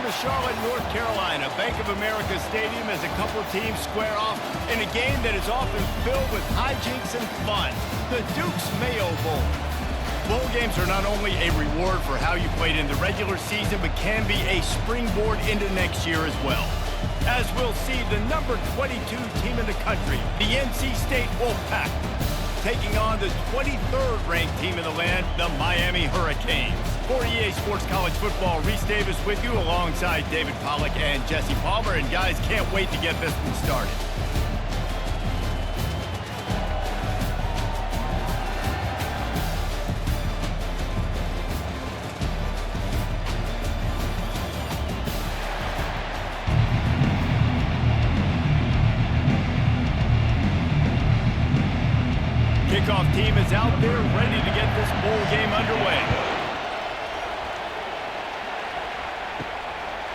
to Charlotte, North Carolina. Bank of America Stadium as a couple teams square off in a game that is often filled with hijinks and fun. The Duke's Mayo Bowl. Bowl games are not only a reward for how you played in the regular season, but can be a springboard into next year as well. As we'll see the number 22 team in the country, the NC State Wolfpack, taking on the 23rd ranked team in the land, the Miami Hurricanes. For EA Sports College Football, Reese Davis with you alongside David Pollack and Jesse Palmer. And guys, can't wait to get this one started. Kickoff team is out there ready to get this bowl game underway.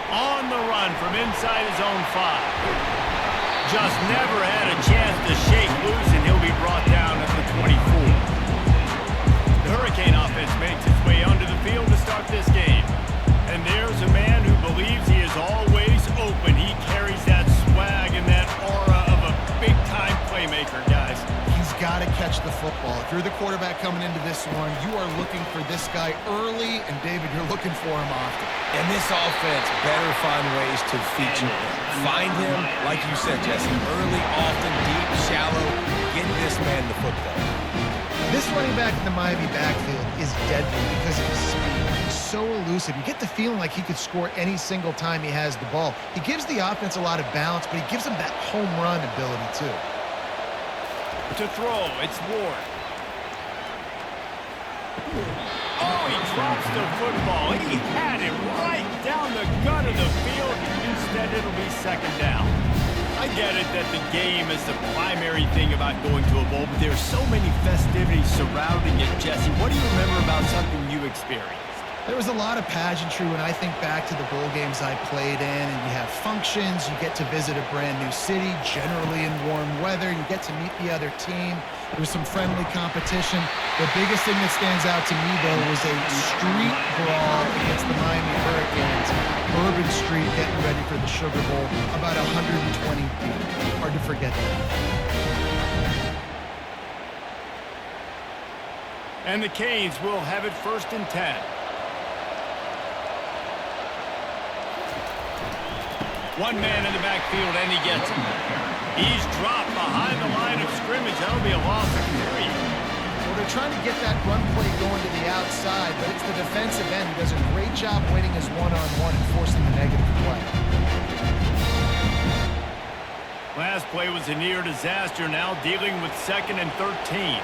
On the run from inside his own 5. Just never had a chance to shake loose, and he'll be brought down at the 24. The Hurricane offense makes its way onto the field to start this game. And there's a man who believes he is always open. He carries that swag and that aura of a big-time playmaker, guys. Got to catch the football. If you're the quarterback coming into this one, you are looking for this guy early, and David, you're looking for him often. And this offense better find ways to feature him. Find him, like you said, Jesse, early, often, deep, shallow. Get this man the football. This running back in the Miami backfield is deadly because of his speed. He's so elusive. You get the feeling like he could score any single time he has the ball. He gives the offense a lot of balance, but he gives them that home run ability, too. To throw, it's Ward. Oh, he drops the football. He had it right down the gut of the field. Instead, it'll be second down. I get it that the game is the primary thing about going to a bowl, but there's so many festivities surrounding it. Jesse, what do you remember about something you experienced? There was a lot of pageantry when I think back to the bowl games I played in, and you have functions, you get to visit a brand new city, generally in warm weather, you get to meet the other team. There was some friendly competition. The biggest thing that stands out to me, though, was a street brawl against the Miami Hurricanes. Bourbon Street getting ready for the Sugar Bowl, about 120 deep. Hard to forget that. And the Canes will have it 1st and 10. One man in the backfield, and he gets him. He's dropped behind the line of scrimmage. That'll be a loss of 3. Well, they're trying to get that run play going to the outside, but it's the defensive end who does a great job winning his one-on-one and forcing the negative play. Last play was a near disaster, now dealing with 2nd and 13.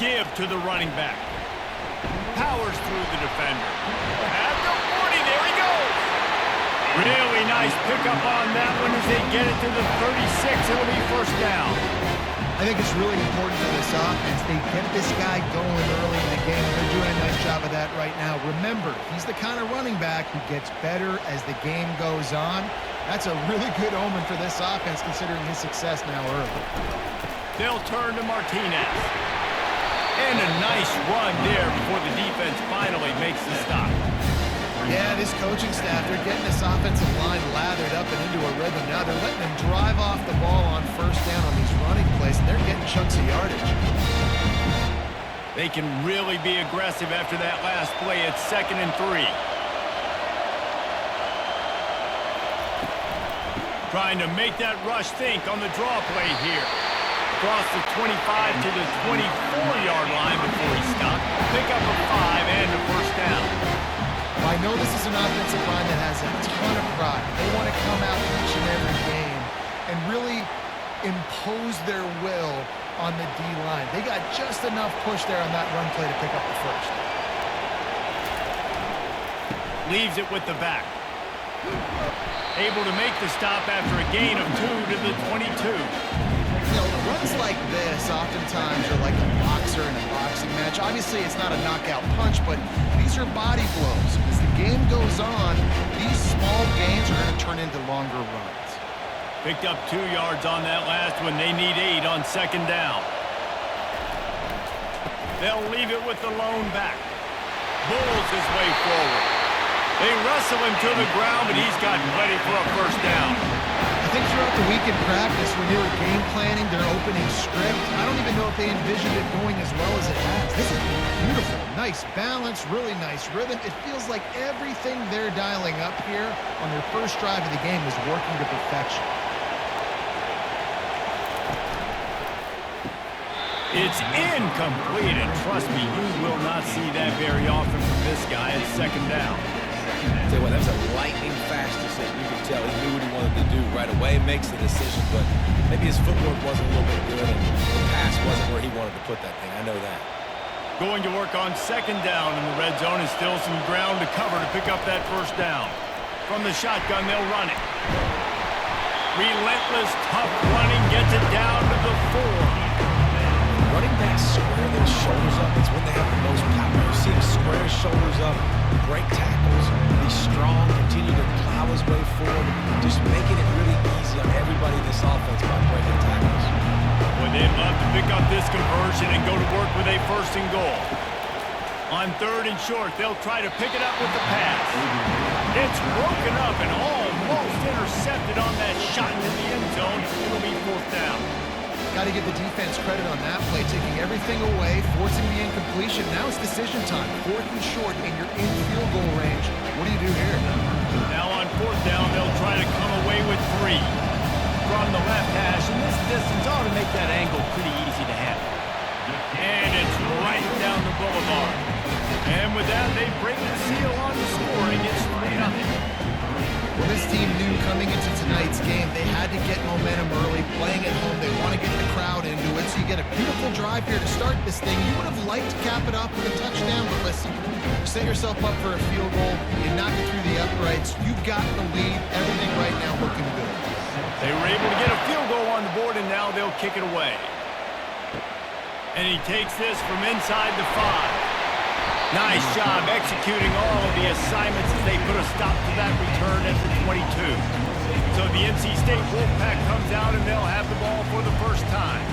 Give to the running back. Powers through the defender. At the 40, there he goes. Really nice pickup on that one as they get it to the 36. It'll be 1st down. I think it's really important for this offense. They get this guy going early in the game, and they're doing a nice job of that right now. Remember, he's the kind of running back who gets better as the game goes on. That's a really good omen for this offense, considering his success now early. They'll turn to Martinez. And a nice run there before the defense finally makes the stop. Yeah, this coaching staff, they're getting this offensive line lathered up and into a rhythm. Now they're letting them drive off the ball on 1st down on these running plays, and they're getting chunks of yardage. They can really be aggressive after that last play. It's 2nd and 3. Trying to make that rush think on the draw play here. Across the 25 to the 24-yard line before he stopped. Pick up a 5 and a 1st down. Well, I know this is an offensive line that has a ton of pride. They want to come out each and every game and really impose their will on the D-line. They got just enough push there on that run play to pick up the 1st. Leaves it with the back. Able to make the stop after a gain of 2 to the 22. You know, runs like this oftentimes are like a boxer in a boxing match. Obviously, it's not a knockout punch, but these are body blows. As the game goes on, these small gains are going to turn into longer runs. Picked up 2 yards on that last one. They need 8 on 2nd down. They'll leave it with the lone back. bulls his way forward. They wrestle him to the ground, but he's gotten ready for a first down. I think throughout the week in practice, when they were game planning their opening script, I don't even know if they envisioned it going as well as it has. This is beautiful. Nice balance, really nice rhythm. It feels like everything they're dialing up here on their first drive of the game is working to perfection. It's incomplete, and trust me, you will not see that very often from this guy. It's second down. Tell you what, that was a lightning-fast decision. You could tell he knew what he wanted to do right away, makes the decision, but maybe his footwork wasn't a little bit good, and the pass wasn't where he wanted to put that thing. I know that. Going to work on second down in the red zone, is still some ground to cover to pick up that first down. From the shotgun, they'll run it. Relentless, tough running gets it down to the 4. Running back square their shoulders up, it's when they have the most power. You see him square his shoulders up, break tackles, be strong, continue to plow his way forward, just making it really easy on everybody in this offense by breaking tackles. Well, they'd love to pick up this conversion and go to work with a first and goal. On third and short, they'll try to pick it up with the pass. It's broken up and almost intercepted on that shot into the end zone. It'll be fourth down. Got to give the defense credit on that play, taking everything away, forcing the incompletion. Now it's decision time. Fourth and short, and you're in field goal range. What do you do here? Now on fourth down, they'll try to come away with 3. From the left hash, and this distance ought to make that angle pretty easy to handle. And it's right down the boulevard. And with that, they break the seal on the scoring. It's 3-0. Well, this team knew coming into tonight's game they had to get momentum early, playing at home. They want to get the crowd into it, so you get a beautiful drive here to start this thing. You would have liked to cap it off with a touchdown, but listen, you set yourself up for a field goal, you knock it through the uprights, you've got the lead, everything right now looking good. They were able to get a field goal on the board, and now they'll kick it away. And he takes this from inside the 5. Nice job executing all of the assignments as they put a stop to that return at the 22. So the NC State Wolfpack comes out and they'll have the ball for the first time.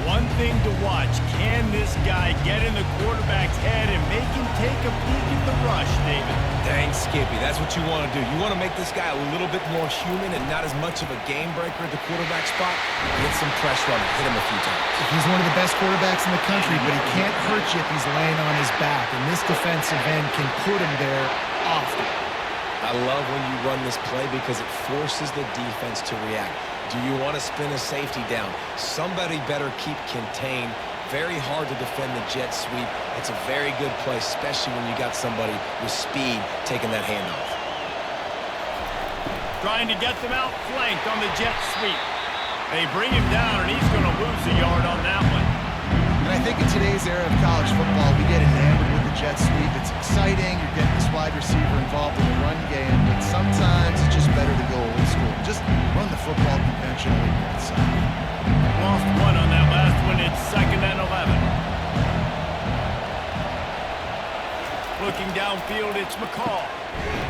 One thing to watch, can this guy get in the quarterback's head and make him take a peek at the rush, David? Dang, Skippy, that's what you want to do. You want to make this guy a little bit more human and not as much of a game breaker at the quarterback spot. Get some pressure on him, hit him a few times. He's one of the best quarterbacks in the country, but he can't hurt you if he's laying on his back, and this defensive end can put him there often. I love when you run this play because it forces the defense to react. Do you want to spin a safety down? Somebody better keep contained. Very hard to defend the jet sweep. It's a very good play, especially when you got somebody with speed taking that handoff. Trying to get them outflanked on the jet sweep. They bring him down, and he's going to lose a yard on that one. And I think in today's era of college football, we get enamored with the jet sweep. It's exciting. You're getting this wide receiver involved in the run game, but sometimes it's just better to go old school. Just run the football conventionally. Lost one on that last one. It's 2nd and 11. Looking downfield, it's McCall.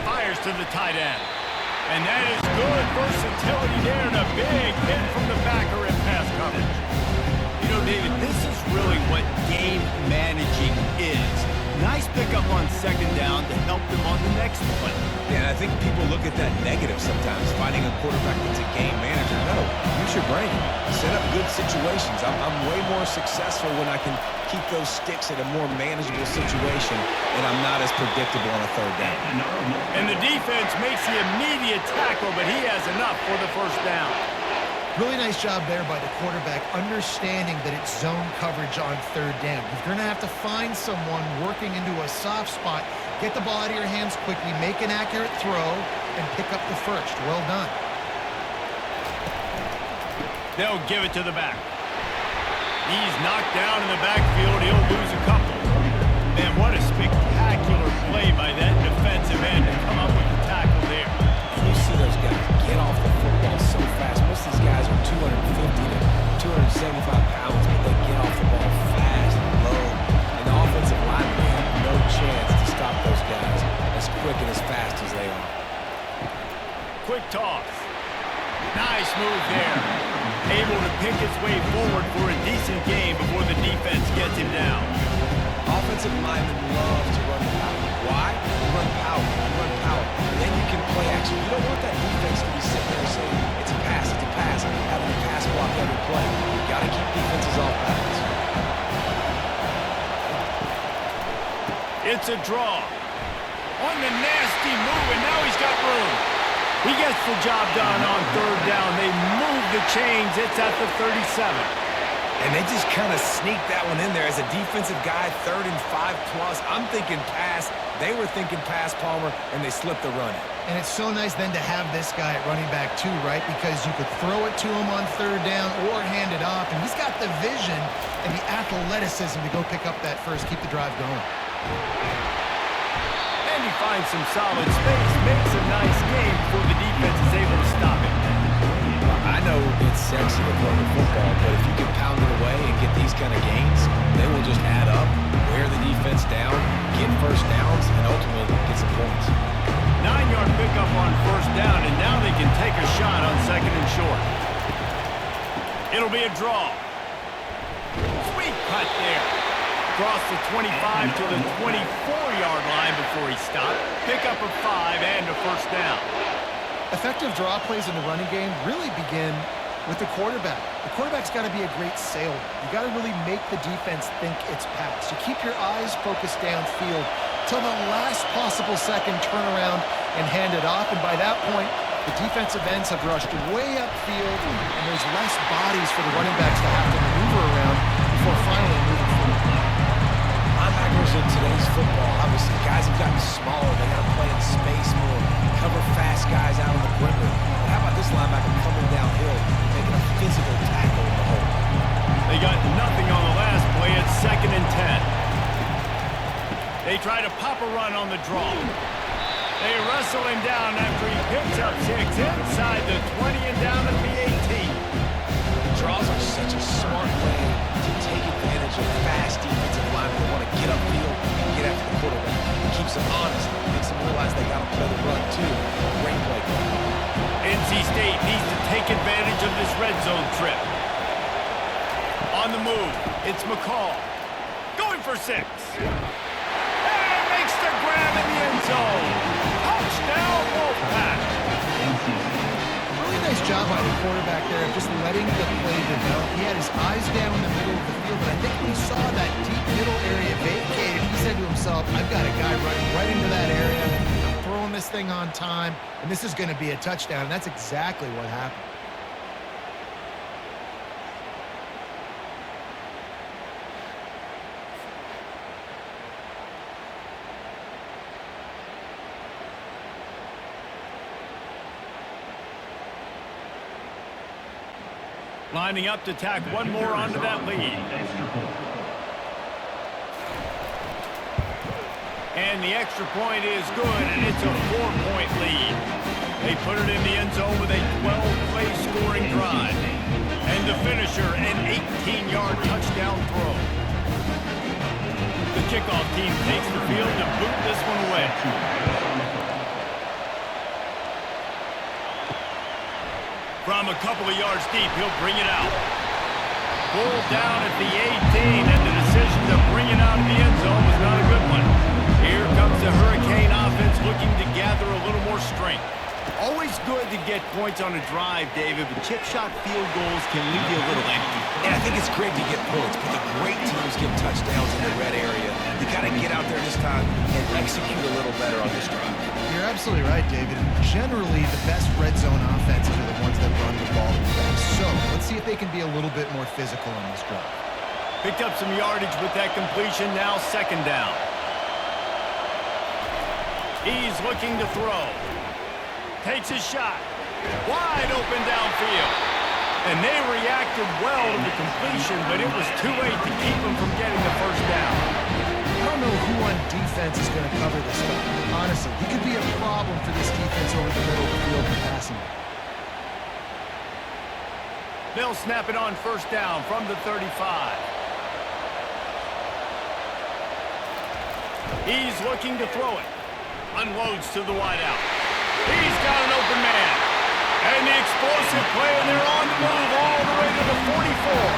Fires to the tight end. And that is good versatility there, and a big hit from the backer in pass coverage. You know, David, this is really what game managing is. Nice pickup on second down to help them on the next one. Yeah, and I think people look at that negative sometimes, finding a quarterback that's a game manager. No, use your brain. Set up good situations. I'm way more successful when I can keep those sticks at a more manageable situation, and I'm not as predictable on a third down. And the defense makes the immediate tackle, but he has enough for the first down. Really nice job there by the quarterback, understanding that it's zone coverage on third down. You're going to have to find someone working into a soft spot, get the ball out of your hands quickly, make an accurate throw, and pick up the first. Well done. They'll give it to the back. He's knocked down in the backfield. He'll lose a couple. Man, what a spectacular play by that defensive end to come up with the tackle there. You see those guys get off the football so fast. Most of these guys are 250 to 275 pounds, but they get off the ball fast and low. And the offensive linemen have no chance to stop those guys as quick and as fast as they are. Quick toss. Nice move there. Able to pick his way forward for a decent game before the defense gets him down. Offensive linemen love to run power. Why? You run power. You run power. Then you can play action. You don't want that defense to be sitting there saying, it's a pass, having a pass block every play. You got to keep defenses off balance. It's a draw. On the nasty move, and now he's got room. He gets the job done on third down. They move the chains. It's at the 37. And they just kind of sneaked that one in there. As a defensive guy, 3rd and 5+. I'm thinking pass. They were thinking pass, Palmer, and they slipped the run in. And it's so nice then to have this guy at running back too, right? Because you could throw it to him on third down or hand it off. And he's got the vision and the athleticism to go pick up that first, keep the drive going. And he finds some solid space, makes a nice game before the defense is able to stop it. I know it's sexy to run the football, but if you can pound it away and get these kind of gains, they will just add up, wear the defense down, get first downs, and ultimately get some points. 9-yard pickup on first down, and now they can take a shot on 2nd and short. It'll be a draw. Sweet cut there. Across the 25 to the 24-yard line before he stopped. Pickup of 5 and a first down. Effective draw plays in the running game really begin with the quarterback. The quarterback's got to be a great sailor. You got to really make the defense think it's pass. You keep your eyes focused downfield till the last possible second, turn around and hand it off. And by that point, the defensive ends have rushed way upfield, and there's less bodies for the running backs to have to maneuver around before finally moving forward. Linebackers in today's football, obviously, guys have gotten smaller. They got to play in space more, cover fast guys out on the perimeter. But how about this linebacker coming downhill, making a physical tackle in the hole? They got nothing on the last play. It's 2nd and 10. They try to pop a run on the draw. They wrestle him down after he picks up 6 inside the 20 and down at the 18. Draws are such a smart way to take advantage of fast defensive linemen who want to get upfield and get after the quarterback. It keeps them honest. It makes them realize they got to play the run too. Great play. NC State needs to take advantage of this red zone trip. On the move, it's McCall. Going for 6. And makes the grab in the end zone. Touchdown, Wolfpack. Really nice job by the quarterback there of just letting the play develop. He had his eyes down in the middle of the field, but I think when he saw that deep middle area vacated, he said to himself, I've got a guy running right into that area. I'm throwing this thing on time, and this is going to be a touchdown, and that's exactly what happened. Lining up to tack one more onto that lead. And the extra point is good, and it's a 4-point lead. They put it in the end zone with a 12-play scoring drive. And the finisher, an 18-yard touchdown throw. The kickoff team takes the field to boot this one away. From a couple of yards deep, he'll bring it out. Pulled down at the 18, and the decision to bring it out of the end zone was not a good one. Here comes the Hurricane offense looking to gather a little more strength. Always good to get points on a drive, David, but chip shot field goals can leave you a little empty. And I think it's great to get points, but the great teams get touchdowns in the red area. You got to get out there this time and execute a little better on this drive. You're absolutely right, David. Generally, the best red zone offenses are the ones that run the ball the best. So let's see if they can be a little bit more physical on this drive. Picked up some yardage with that completion, now 2nd down. He's looking to throw. Takes his shot. Wide open downfield. And they reacted well to the completion, but it was too late to keep him from getting the first down. I don't know who on defense is going to cover this stuff. Honestly, he could be a problem for this defense over the middle of the field in passing. They'll snap it on first down from the 35. He's looking to throw it. Unloads to the wideout. He's got an open man. And the explosive play, and they're on the move all the way to the 44.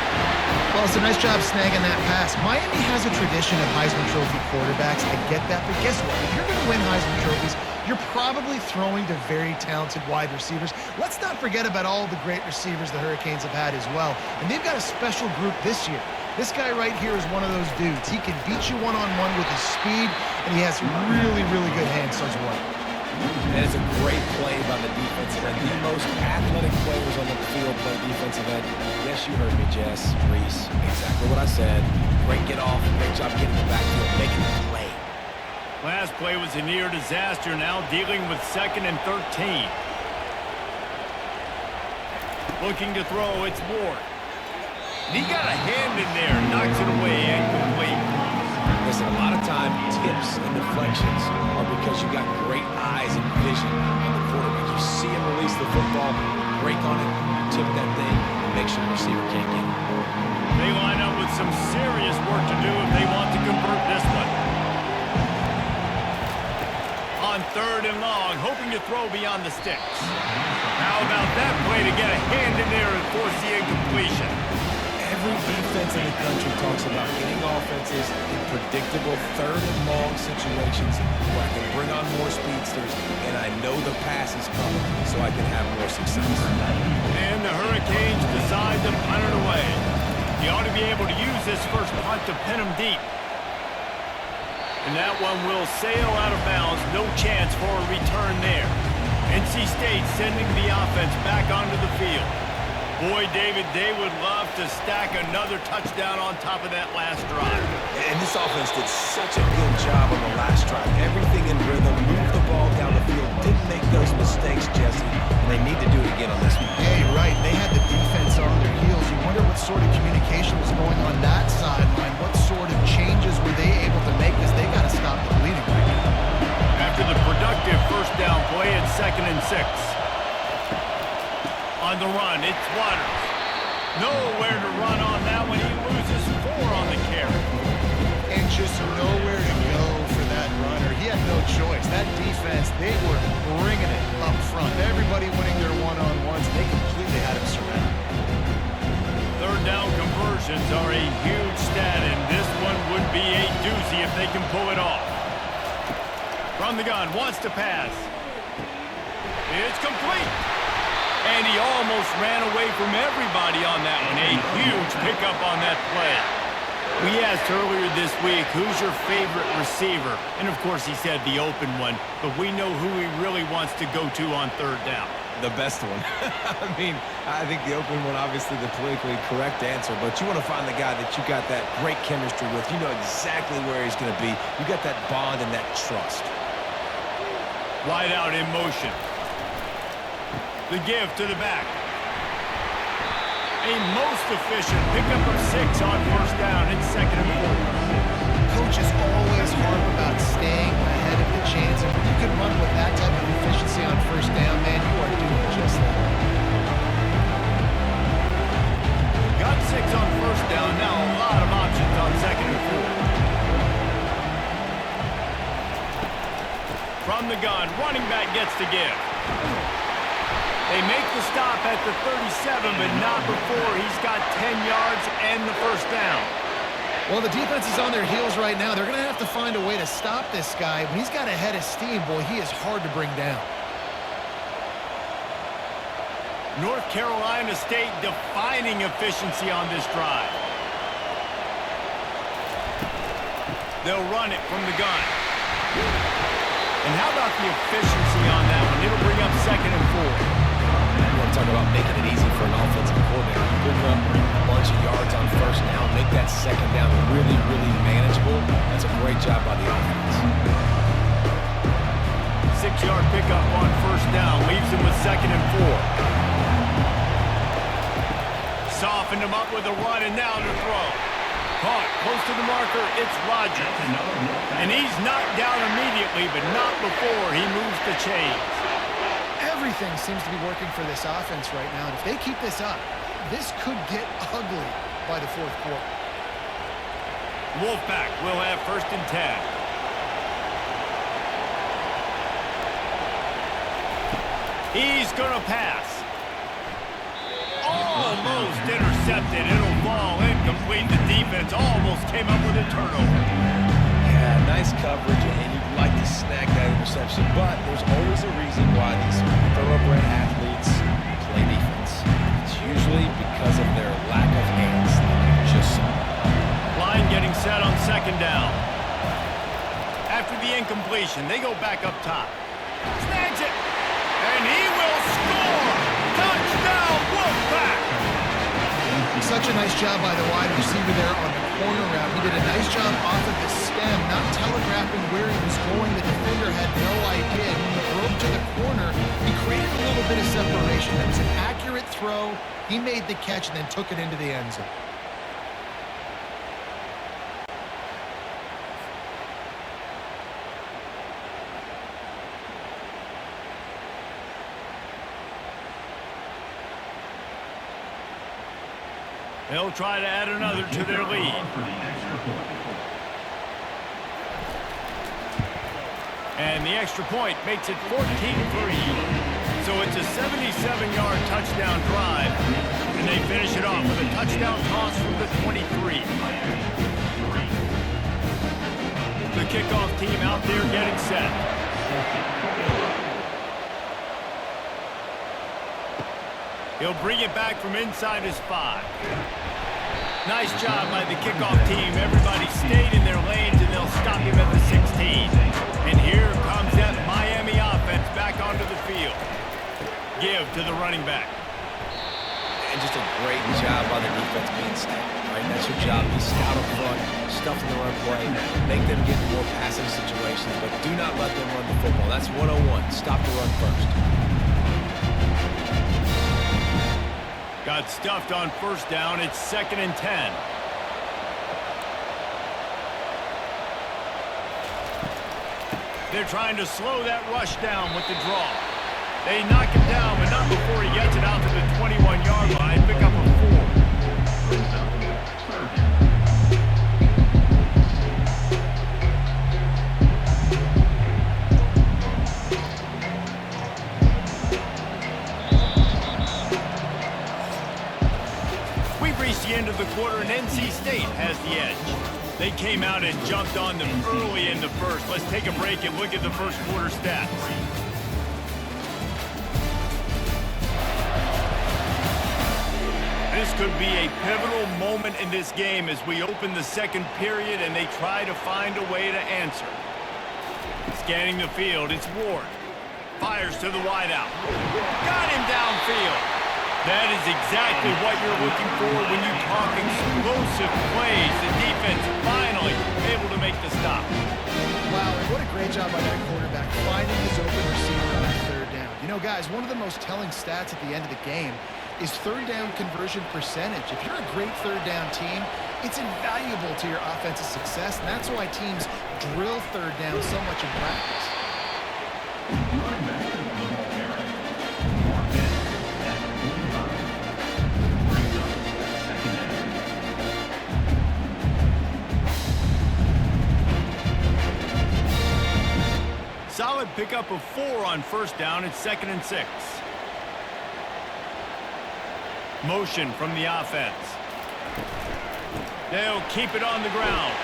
Well, it's a nice job snagging that pass. Miami has a tradition of Heisman Trophy quarterbacks. I get that, but guess what? If you're going to win Heisman Trophies, you're probably throwing to very talented wide receivers. Let's not forget about all the great receivers the Hurricanes have had as well. And they've got a special group this year. This guy right here is one of those dudes. He can beat you one-on-one with his speed, and he has really, really good hands as well. And it's a great play by the defensive end. The most athletic players on the field play defensive end. Yes, you heard me, Jess. Reese. Exactly what I said. Great get off. Great job getting the backfield, making the play. Last play was a near disaster. Now dealing with 2nd and 13. Looking to throw. It's Ward. He got a hand in there. Knocks it away. Incomplete. Listen, a lot of time, tips and deflections are because you got great eyes and vision on the quarterback. You see him release the football, break on it, tip that thing, and make sure the receiver can't get it. They line up with some serious work to do if they want to convert this one. On 3rd and long, hoping to throw beyond the sticks. How about that play to get a hand in there and force the incompletion? Every defense in the country talks about getting offenses in predictable 3rd and long situations where I can bring on more speedsters and I know the pass is coming so I can have more success. And the Hurricanes decide to punt it away. You ought to be able to use this first punt to pin them deep. And that one will sail out of bounds. No chance for a return there. NC State sending the offense back onto the field. Boy, David, they would love to stack another touchdown on top of that last drive. And this offense did such a good job on the last drive. Everything in rhythm, moved the ball down the field, didn't make those mistakes, Jesse, and they need to do it again on this one. Yeah, you're right. They had the defense on their heels. You wonder what sort of communication was going on that sideline. What sort of changes were they able to make? Because they got to stop the bleeding right now. After the productive first down play at 2nd and 6. On the run, it's Waters. Nowhere to run on that one. He loses 4 on the carry. And just nowhere to go for that runner. He had no choice. That defense, they were bringing it up front. Everybody winning their one-on-ones. They completely had him surrounded. 3rd down conversions are a huge stat, and this one would be a doozy if they can pull it off. From the gun, wants to pass. It's complete. And he almost ran away from everybody on that one. A huge pickup on that play. We asked earlier this week, who's your favorite receiver? And, of course, he said the open one. But we know who he really wants to go to on 3rd down. The best one. I mean, I think the open one, obviously the politically correct answer, but you want to find the guy that you got that great chemistry with. You know exactly where he's going to be. You got that bond and that trust. Wide out in motion. The give to the back. A most efficient pickup of 6 on 1st down. It's 2nd and 4. Coaches always harp about staying ahead of the chains, and when you can run with that type of efficiency on 1st down, man, you are doing just that. Got 6 on 1st down. Now a lot of options on 2nd and 4. From the gun, running back gets to give. They make the stop at the 37, but not before he's got 10 yards and the 1st down. Well, the defense is on their heels right now. They're going to have to find a way to stop this guy. When he's got a head of steam, boy, he is hard to bring down. North Carolina State defining efficiency on this drive. They'll run it from the gun. And how about the efficiency on that one? It'll bring up 2nd and 4. You want to talk about making it easy for an offensive coordinator. Pick up a bunch of yards on 1st down, make that 2nd down really, really manageable. That's a great job by the offense. 6-yard pickup on 1st down, leaves him with 2nd and 4. Softened him up with a run, and now to throw. Caught close to the marker, it's Rodgers. And he's knocked down immediately, but not before he moves the chains. Everything seems to be working for this offense right now, and if they keep this up, this could get ugly by the 4th quarter. Wolfpack will have 1st and 10. He's going to pass. Almost intercepted. It'll fall incomplete. defense almost came up with a turnover. Yeah, nice coverage, and you'd like to snag that interception, but there's always a reason why these thoroughbred athletes play defense. It's usually because of their lack of hands, like you just saw. Line getting set on second down. After the incompletion, they go back up top. Snags it, and he will score! Touchdown, Wolfpack! Such a nice job by the wide receiver there on the corner route. He did a nice job off of the stem, not telegraphing where he was going. The defender had no idea. When he broke to the corner, he created a little bit of separation. That was an accurate throw. He made the catch and then took it into the end zone. They'll try to add another to their lead. And the extra point makes it 14-3. So it's a 77-yard touchdown drive, and they finish it off with a touchdown toss from the 23. The kickoff team out there getting set. He'll bring it back from inside his 5. Nice job by the kickoff team. Everybody stayed in their lanes, and they'll stop him at the 16. And here comes that Miami offense back onto the field. Give to the running back. And just a great job by the defense being stacked, right? That's your job. Be scout up front, stuff in the run play, make them get more passing situations, but do not let them run the football. That's 101. Stop the run first. Got stuffed on first down. It's 2nd and 10. They're trying to slow that rush down with the draw. They knock him down, but not before he gets it out to the 21-yard line. Pick up a 4. We've reached the end of the quarter, and NC State has the edge. They came out and jumped on them early in the first. Let's take a break and look at the first quarter stats. This could be a pivotal moment in this game as we open the second period and they try to find a way to answer. Scanning the field, it's Ward. Fires to the wideout. Got him downfield. That is exactly what you're looking for when you talk explosive plays. The defense finally able to make the stop. Wow, and what a great job by that quarterback, finding his open receiver on third down. You know, guys, one of the most telling stats at the end of the game is third down conversion percentage. If you're a great third down team, it's invaluable to your offensive success, and that's why teams drill third down so much in practice. Solid pickup of 4 on first down. It's 2nd and 6. Motion from the offense. They'll keep it on the ground.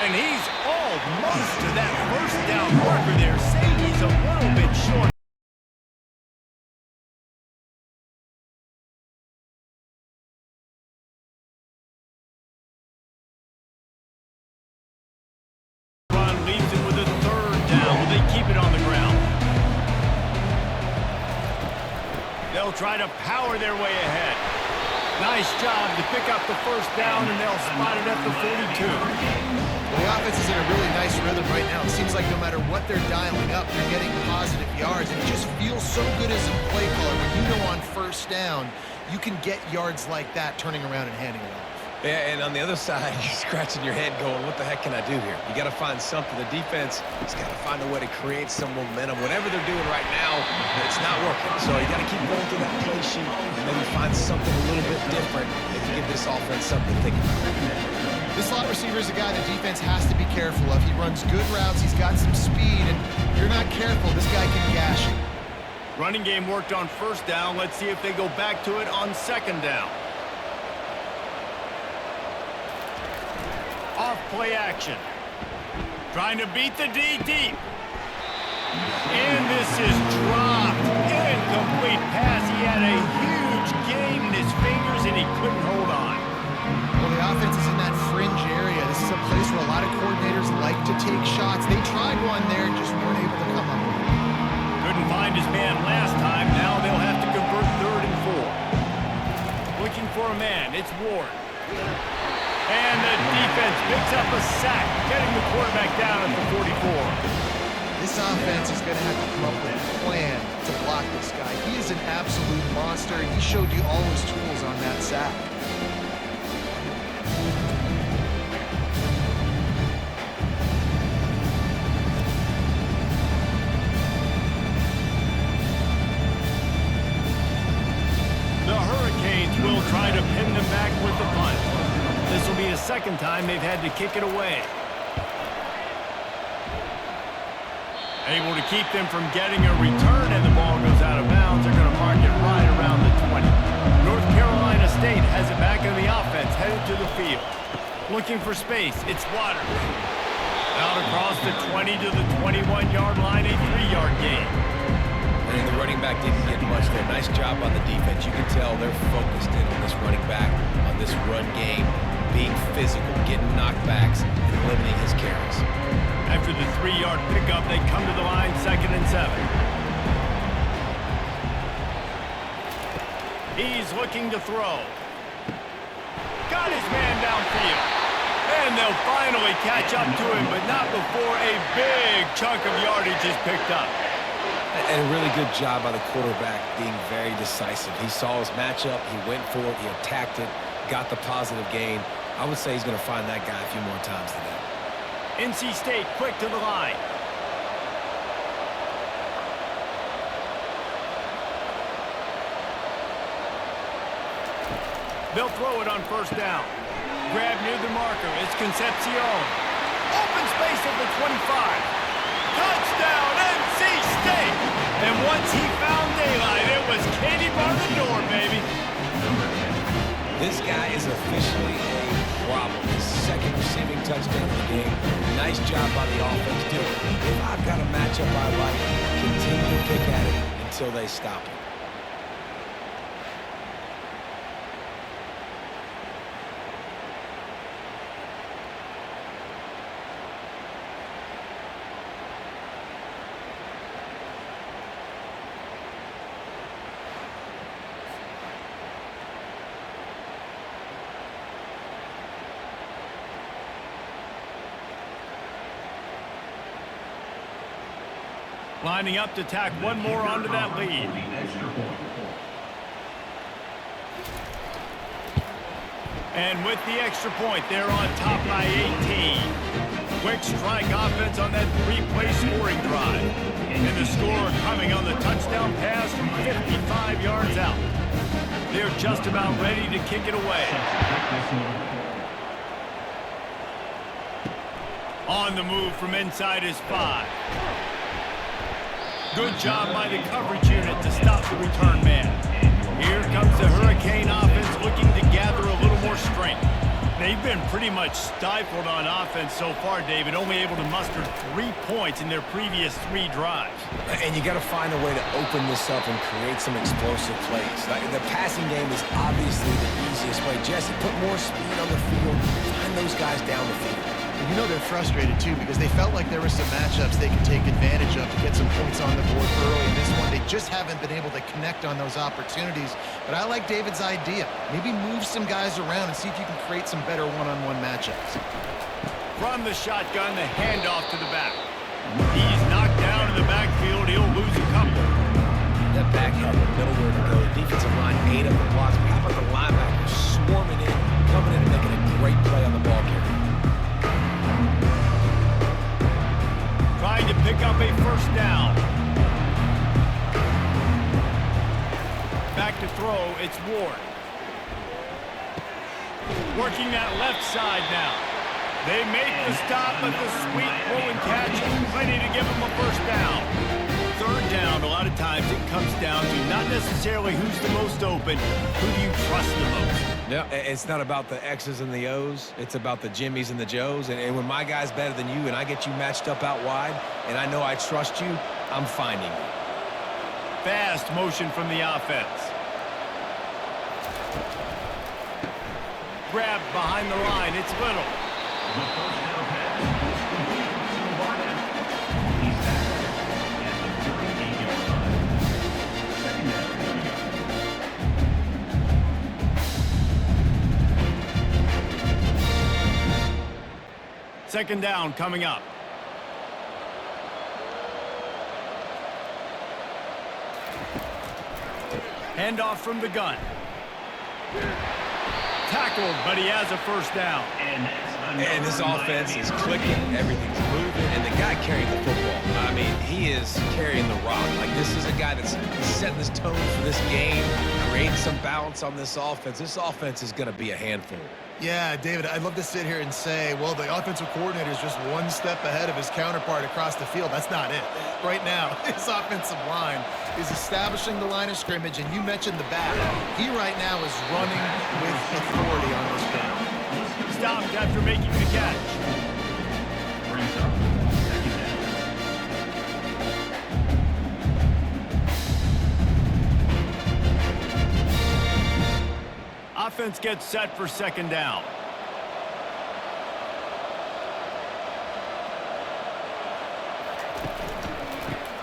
And he's almost to that first down marker there. Safety's a little bit short. Leaves it with a third down. Will they keep it on the ground? They'll try to power their way ahead. Nice job to pick up the first down, and they'll spot it at the 42. Well, the offense is in a really nice rhythm right now. It seems like no matter what they're dialing up, they're getting positive yards. And it just feels so good as a play caller when you know on first down, you can get yards like that turning around and handing it off. Yeah, and on the other side, you're scratching your head going, what the heck can I do here? You got to find something. The defense has got to find a way to create some momentum. Whatever they're doing right now, it's not working. So you got to keep going through that play sheet and maybe find something a little bit different that can give this offense something to think about. This slot receiver is a guy the defense has to be careful of. He runs good routes. He's got some speed, and if you're not careful, this guy can gash you. Running game worked on first down. Let's see if they go back to it on second down. play action. Trying to beat the D deep. And this is dropped. Incomplete pass. He had a huge gain in his fingers, and he couldn't hold on. Well, the offense is in that fringe area. This is a place where a lot of coordinators like to take shots. They tried one there and just weren't able to come up with it. Couldn't find his man last time. Now they'll have to convert 3rd and 4. Looking for a man. It's Ward. And the defense picks up a sack, getting the quarterback down at the 44. This offense is going to have to come up with a plan to block this guy. He is an absolute monster. He showed you all his tools on that sack. The Hurricanes will try to pin them back with the punt. This will be the 2nd time they've had to kick it away. Able to keep them from getting a return, and the ball goes out of bounds. They're going to mark it right around the 20. North Carolina State has it back in the offense, headed to the field. Looking for space. It's Waters. Out across the 20 to the 21-yard line, a 3-yard gain. And the running back didn't get much there. Nice job on the defense. You can tell they're focused in on this running back, on this run game, being physical, getting knockbacks, and limiting his carries. After the 3-yard pickup, they come to the line, 2nd and 7. He's looking to throw. Got his man downfield. And they'll finally catch up to him, but not before a big chunk of yardage is picked up. And a really good job by the quarterback being very decisive. He saw his matchup, he went for it, he attacked it, got the positive gain. I would say he's going to find that guy a few more times today. NC State quick to the line. They'll throw it on 1st down. Grab near the marker. It's Concepcion. Open space at the 25. Touchdown, NC State! And once he found daylight, it was Katie bar the door, baby. This guy is officially a problem. His 2nd receiving touchdown of the game. Nice job by the offense, too. If I've got a matchup I like, continue to kick at it until they stop it. Lining up to tack one more onto that lead. And with the extra point, they're on top by 18. Quick strike offense on that 3-play scoring drive. And the score coming on the touchdown pass from 55 yards out. They're just about ready to kick it away. On the move from inside his 5. Good job by the coverage unit to stop the return man. Here comes the Hurricane offense looking to gather a little more strength. They've been pretty much stifled on offense so far, David, only able to muster 3 points in their previous 3 drives. And you got to find a way to open this up and create some explosive plays. The passing game is obviously the easiest way. Jesse, put more speed on the field, find those guys down the field. You know they're frustrated, too, because they felt like there were some matchups they could take advantage of to get some points on the board early in this one. They just haven't been able to connect on those opportunities. But I like David's idea. Maybe move some guys around and see if you can create some better one-on-one matchups. From the shotgun, the handoff to the back. He's knocked down in the backfield. He'll lose a couple. That back had nowhere to go. The defensive line ate up the blocks. How about the linebackers swarming in, coming in and making a great play on the ball carrier? Trying to pick up a 1st down. Back to throw, it's Ward. Working that left side now. They make the stop, but the sweet throw and catch is plenty to give them a 1st down. 3rd down, a lot of times it comes down to not necessarily who's the most open, who do you trust the most. Yeah, it's not about the X's and the O's. It's about the Jimmys and the Joes. And when my guy's better than you and I get you matched up out wide and I know I trust you, I'm finding you. Fast motion from the offense. Grab behind the line. It's Little. Second down coming up. Handoff from the gun. Tackled, but he has a first down. And this offense is clicking, everything's moving, and the guy carrying the football, I mean, he is carrying the rock. Like, this is a guy that's setting this tone for this game, creating some balance on this offense. This offense is going to be a handful. Yeah, David, I'd love to sit here and say, well, the offensive coordinator is just one step ahead of his counterpart across the field. That's not it. Right now, his offensive line is establishing the line of scrimmage, and you mentioned the back. He right now is running with authority on this game. Stopped after making the catch. Brings up second down. Offense gets set for second down.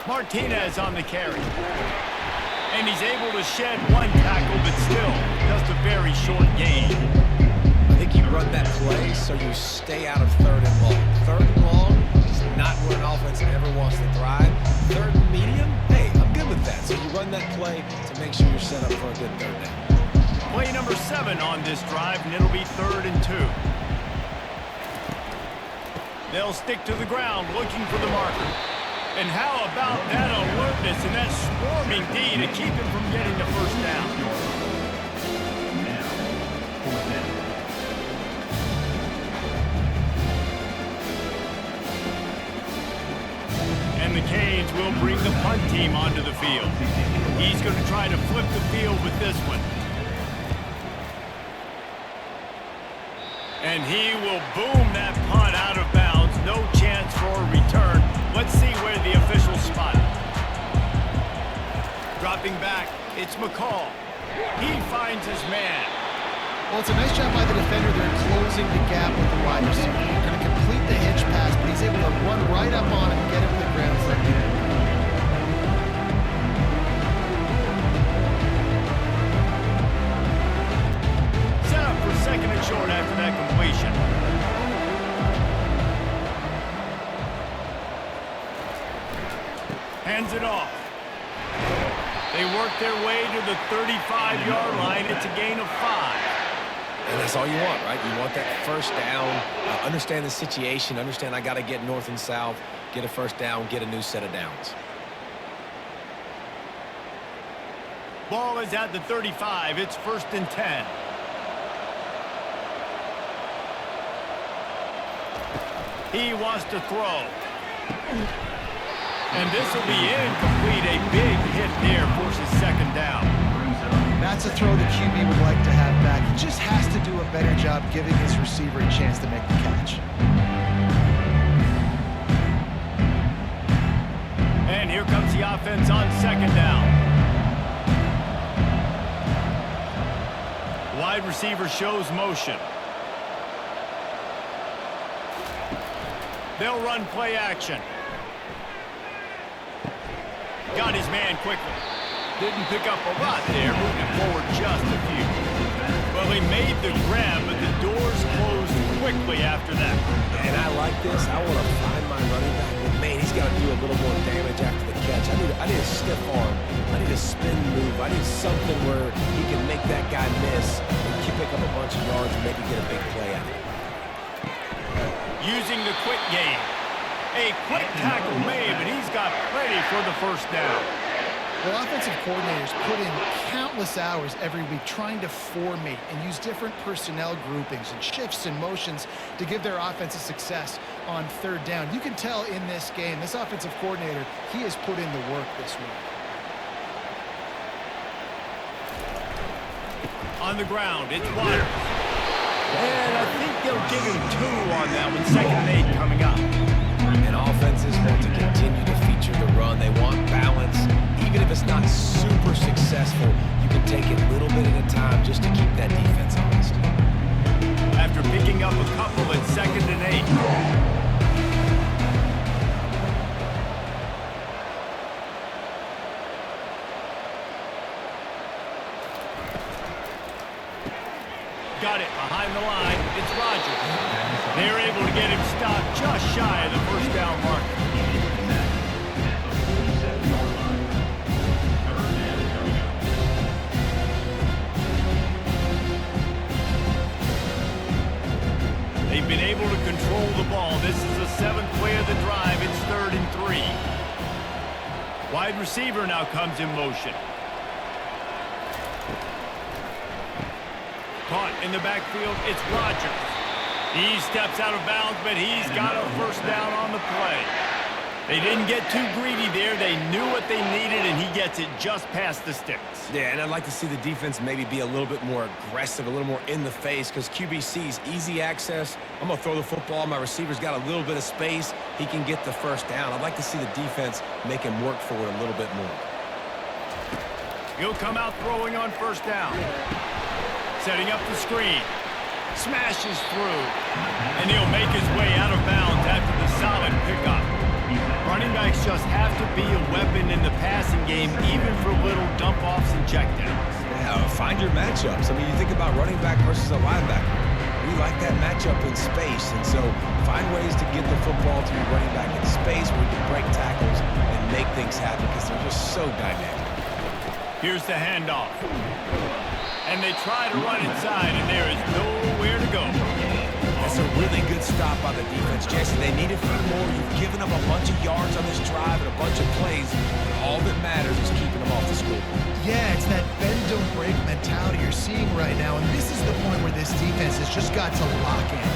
Martinez on the carry. And he's able to shed one tackle, but still just a very short gain. I think you run that play so you stay out of third and long. Third and long is not where an offense ever wants to thrive. Third and medium, hey, I'm good with that. So you run that play to make sure you're set up for a good third down. Play number 7 on this drive, and it'll be 3rd and 2. They'll stick to the ground looking for the marker. And how about that alertness and that swarming D to keep him from getting the first down? Now, fourth down. And the Canes will bring the punt team onto the field. He's going to try to flip the field with this one. And he will boom that punt out of bounds. No chance for a return. Let's see where the officials spot it. Dropping back, it's McCall. He finds his man. Well, it's a nice job by the defender. They're closing the gap with the wide receiver. They're going to complete the hitch pass, but he's able to run right up on him and get him to the ground for a minute. Set up for second and short after that completion. Hands it off. They work their way to the 35-yard line. It's a gain of 5. And that's all you want, right? You want that first down, understand the situation, understand I got to get north and south, get a first down, get a new set of downs. Ball is at the 35. It's 1st and 10. He wants to throw. And this will be incomplete. A big hit there forces second down. That's a throw the QB would like to have back. He just has to do a better job giving his receiver a chance to make the catch. And here comes the offense on second down. Wide receiver shows motion. They'll run play action. Got his man quickly. Didn't pick up a lot there, moving forward just a few. Well, he made the grab, but the doors closed quickly after that. And I like this. I want to find my running back. But man, he's got to do a little more damage after the catch. I need a stiff arm. I need a spin move. I need something where he can make that guy miss and pick up a bunch of yards and maybe get a big play out of it. Using the quick game. A quick tackle made, but he's got plenty for the first down. Well, offensive coordinators put in countless hours every week trying to formate and use different personnel groupings and shifts and motions to give their offensive success on third down. You can tell in this game, this offensive coordinator, he has put in the work this week. On the ground, it's Waters. And I think they'll give him 2 on that one. 2nd and 8 coming up. And offenses want to continue to feature the run. They want balance. Even if it's not super successful, you can take it a little bit at a time just to keep that defense honest. After picking up a couple at 2nd and 8. Got it behind the line. It's Rogers. They're able to get him stopped just shy of the first down marker. They've been able to control the ball. This is the 7th play of the drive. It's 3rd and 3. Wide receiver now comes in motion. Caught in the backfield, it's Rogers. He steps out of bounds, but he's got a first down on the play. They didn't get too greedy there. They knew what they needed, and he gets it just past the sticks. Yeah, and I'd like to see the defense maybe be a little bit more aggressive, a little more in the face, because QBC's easy access. I'm going to throw the football. My receiver's got a little bit of space. He can get the first down. I'd like to see the defense make him work for it a little bit more. He'll come out throwing on first down. Setting up the screen. Smashes through. And he'll make his way out of bounds after the solid pickup. Running backs just have to be a weapon in the passing game, even for little dump-offs and checkdowns. Yeah, find your matchups. I mean, you think about running back versus a linebacker. We like that matchup in space, and so find ways to get the football to your running back in space where you can break tackles and make things happen because they're just so dynamic. Here's the handoff. And they try to run inside, and there is nowhere to go. That's a really good stop by the defense. Jason, they need a few more. You've given them a bunch of yards on this drive and a bunch of plays, and all that matters is keeping them off the scoreboard. Yeah, it's that bend, don't break mentality you're seeing right now, and this is the point where this defense has just got to lock in.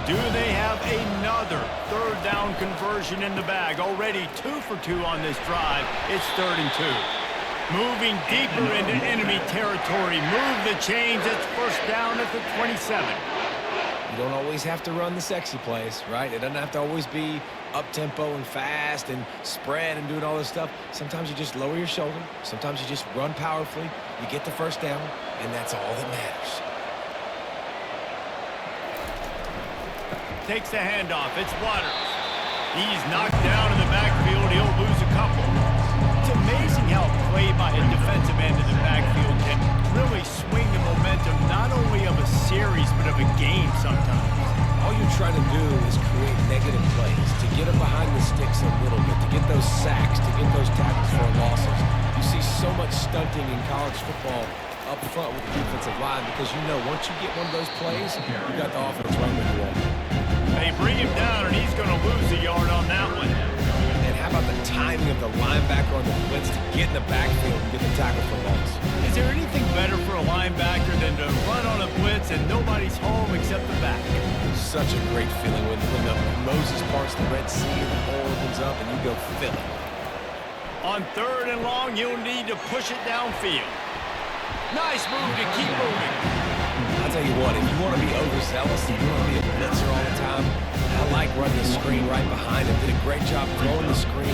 Do they have another 3rd down conversion in the bag? Already 2 for 2 on this drive. It's 3rd and 2. Moving deeper into enemy territory. Move the chains. It's first down at the 27. You don't always have to run the sexy plays, right? It doesn't have to always be up-tempo and fast and spread and doing all this stuff. Sometimes you just lower your shoulder. Sometimes you just run powerfully. You get the first down, and that's all that matters. Takes the handoff. It's Waters. He's knocked down in the backfield. He'll lose a couple. It's amazing how a play by a defensive end in the backfield can really swing the momentum not only of a series but of a game sometimes. All you're trying to do is create negative plays, to get them behind the sticks a little bit, to get those sacks, to get those tackles for losses. You see so much stunting in college football up front with the defensive line because you know once you get one of those plays, you got the offense running when you want. They bring him down, and he's going to lose a yard on that one. And how about the timing of the linebacker on the blitz to get in the backfield and get the tackle for loss? Is there anything better for a linebacker than to run on a blitz and nobody's home except the back? Such a great feeling when the Moses parts the Red Sea and the hole opens up and you go fill it. On 3rd and long, you'll need to push it downfield. Nice move to keep moving. I'll tell you what, if you want to be overzealous, if you want to be a blitzer all the time, I like running the screen right behind him. Did a great job throwing the screen.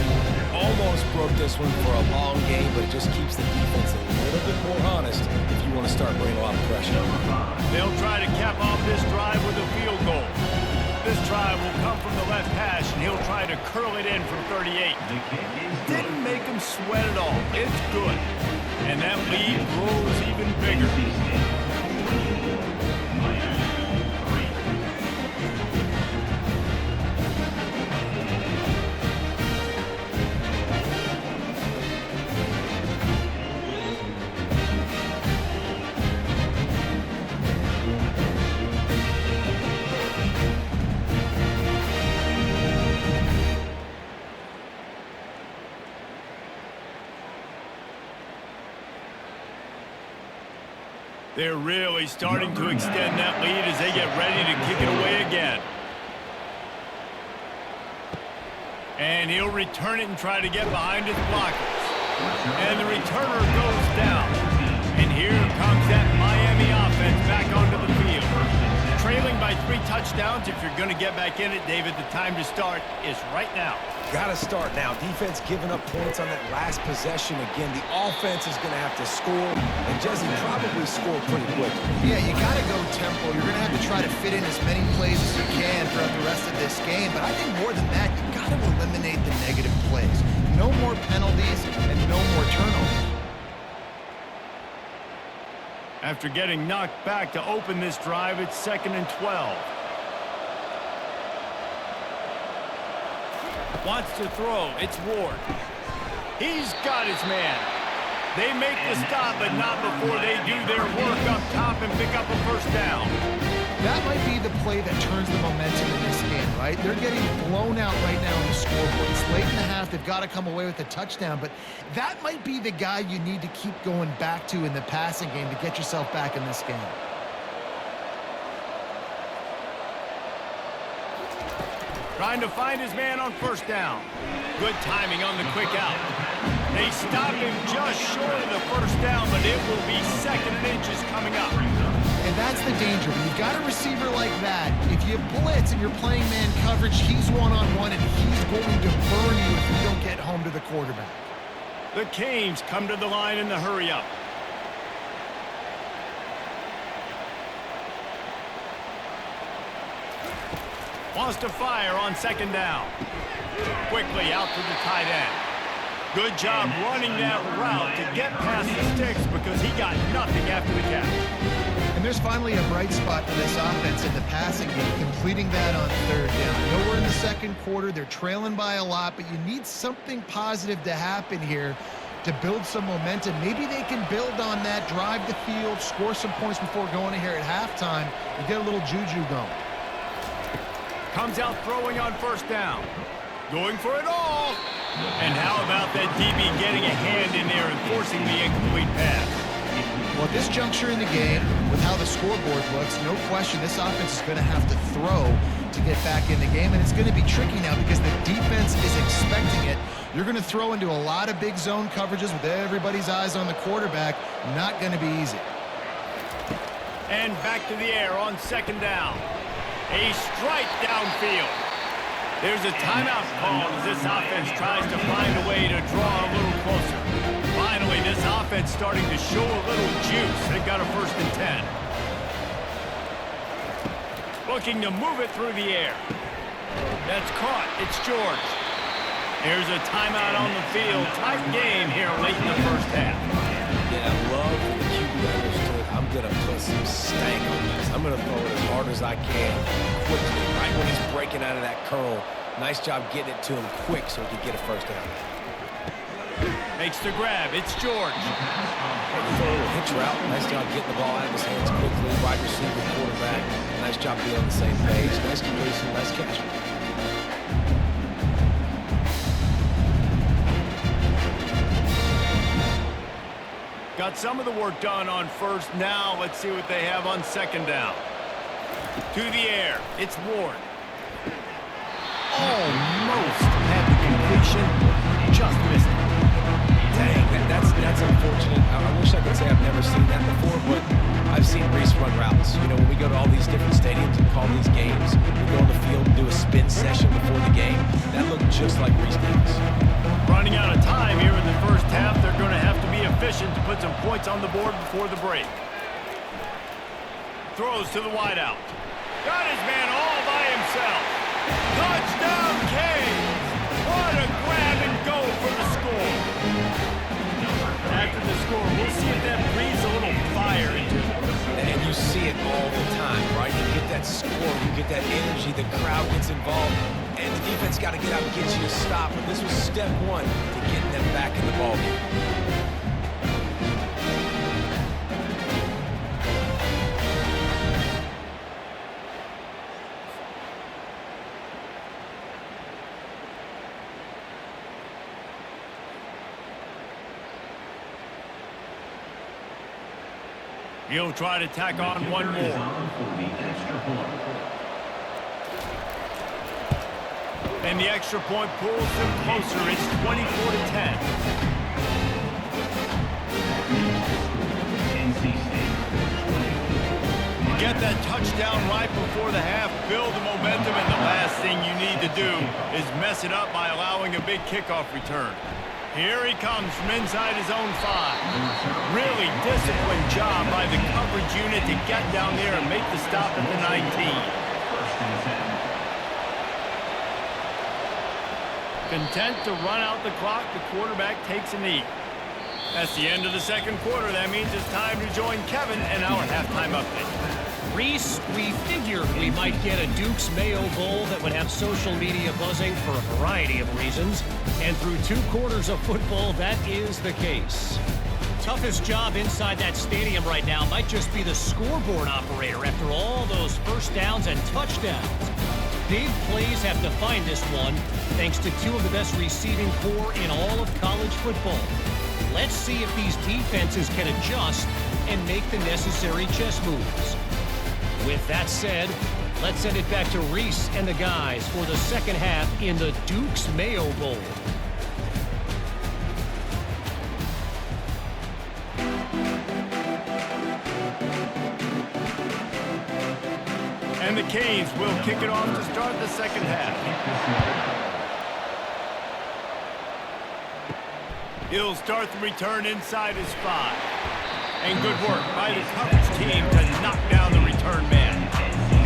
Almost broke this one for a long game, but it just keeps the defense a little bit more honest if you want to start bringing a lot of pressure. They'll try to cap off this drive with a field goal. This try will come from the left hash, and he'll try to curl it in from 38. Didn't make him sweat at all. It's good. And that lead grows even bigger. They're really starting to extend that lead as they get ready to kick it away again. And he'll return it and try to get behind his blockers. And the returner goes down. And here comes that Miami by 3 touchdowns. If you're going to get back in it, David, the time to start is right now. Got to start now. Defense giving up points on that last possession. Again, the offense is going to have to score, and Jesse probably score pretty quick. Yeah, you got to go tempo. You're going to have to try to fit in as many plays as you can throughout the rest of this game. But I think more than that, you got to eliminate the negative plays. No more penalties and no more turnovers. After getting knocked back to open this drive, it's 2nd and 12. Wants to throw. It's Ward. He's got his man. They make the stop, but not before they do their work up top and pick up a first down. That might be the play that turns the momentum in this game, right? They're getting blown out right now on the scoreboard. It's late in the half. They've got to come away with a touchdown, but that might be the guy you need to keep going back to in the passing game to get yourself back in this game. Trying to find his man on first down. Good timing on the quick out. They stop him just short of the first down, but it will be 2nd and inches coming up. And that's the danger. When you've got a receiver like that, if you blitz and you're playing man coverage, he's one-on-one, and he's going to burn you if you don't get home to the quarterback. The Canes come to the line in the hurry-up. Wants to fire on 2nd down. Quickly out to the tight end. Good job running that route to get past the sticks because he got nothing after the catch. And there's finally a bright spot for this offense in the passing game, completing that on 3rd down. I know we're in the 2nd quarter. They're trailing by a lot, but you need something positive to happen here to build some momentum. Maybe they can build on that, drive the field, score some points before going in here at halftime, and get a little juju going. Comes out throwing on first down. Going for it all. And how about that DB getting a hand in there and forcing the incomplete pass? Well, at this juncture in the game, with how the scoreboard looks, no question this offense is going to have to throw to get back in the game, and it's going to be tricky now because the defense is expecting it. You're going to throw into a lot of big zone coverages with everybody's eyes on the quarterback. Not going to be easy. And back to the air on 2nd down. A strike downfield. There's a timeout called as this offense tries to find a way to draw a little closer. Finally, this offense starting to show a little juice. They've got a 1st and 10. Looking to move it through the air. That's caught. It's George. Here's a timeout on the field. Tight game here late in the first half. Yeah, I love that the QB understood. I'm going to put some stank on this. I'm going to throw it as hard as I can quickly, right when he's breaking out of that curl. Nice job getting it to him quick so he could get a first down. Makes the grab. It's George. Throw a little hitch route. Nice job getting the ball out of his hands quickly. Wide receiver, quarterback. Nice job being on the same page. Nice completion. Nice catch. Got some of the work done on first. Now let's see what they have on 2nd down. To the air. It's Ward. Almost had the completion. Just missed it. Dang, that's unfortunate. I wish I could say I've never seen that before, but I've seen Reese run routes. You know, when we go to all these different stadiums and call these games, we go on the field and do a spin session before the game. That looked just like Reese Davis. Running out of time here in the first half. They're going to have to be efficient to put some points on the board before the break. Throws to the wideout. Got his man all by himself. Touchdown, Canes! What a grab and go for the score. After the score, we'll see if that breathes a little fire into it. And you see it all the time, right? You get that score, you get that energy, the crowd gets involved, and the defense got to get out and get you to stop. But this was step one to getting them back in the ballgame. He'll try to tack on one more. And the extra point pulls them closer. It's 24-10. Get that touchdown right before the half, build the momentum, and the last thing you need to do is mess it up by allowing a big kickoff return. Here he comes from inside his own 5. Really disciplined job by the coverage unit to get down there and make the stop at the 19. Content to run out the clock, the quarterback takes a knee. That's the end of the second quarter. That means it's time to join Kevin and our halftime update. Reese, we figured we might get a Duke's Mayo Bowl that would have social media buzzing for a variety of reasons. And through 2 quarters of football, that is the case. Toughest job inside that stadium right now might just be the scoreboard operator after all those first downs and touchdowns. Big plays have defined this one, thanks to 2 of the best receiving corps in all of college football. Let's see if these defenses can adjust and make the necessary chess moves. With that said, let's send it back to Reese and the guys for the second half in the Duke's Mayo Bowl. And the Canes will kick it off to start the second half. He'll start the return inside his 5. And good work by the coverage team to knock down the return man.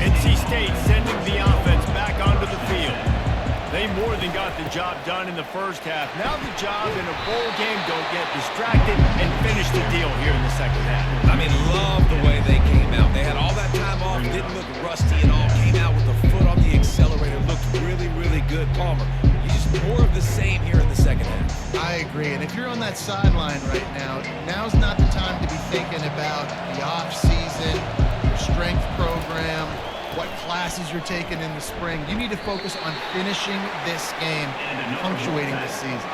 NC State sending the offense back onto the field. They more than got the job done in the first half. Now the job in a bowl game, don't get distracted and finish the deal here in the second half. I mean, love the way they came out. They had all that time off, didn't look rusty at all, came out with the foot on the accelerator, looked really, really good. Palmer, you just more of the same here in the second half. I agree, and if you're on that sideline right now, now's not the time to be thinking about the off-season, your strength program, what classes you're taking in the spring. You need to focus on finishing this game and punctuating this season.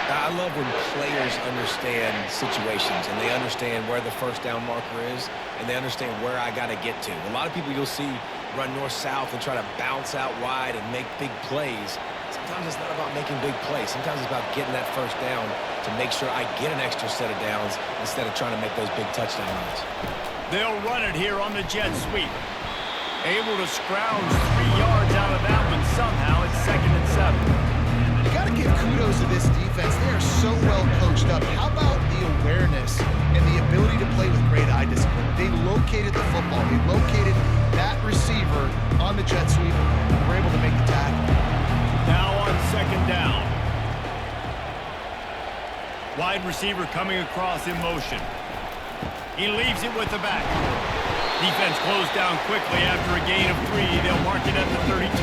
I love when players understand situations and they understand where the first down marker is and they understand where I got to get to. A lot of people you'll see run north-south and try to bounce out wide and make big plays. Sometimes it's not about making big plays. Sometimes it's about getting that first down to make sure I get an extra set of downs instead of trying to make those big touchdown runs. They'll run it here on the jet sweep. Able to scrounge 3 yards out of that one somehow. It's 2nd and 7. You got to give kudos to this defense. They are so well coached up. How about the awareness and the ability to play with great eye discipline? They located the football. They located that receiver on the jet sweep and were able to make the tackle. Now on 2nd down. Wide receiver coming across in motion. He leaves it with the back. Defense closed down quickly after a gain of 3. They'll mark it at the 32.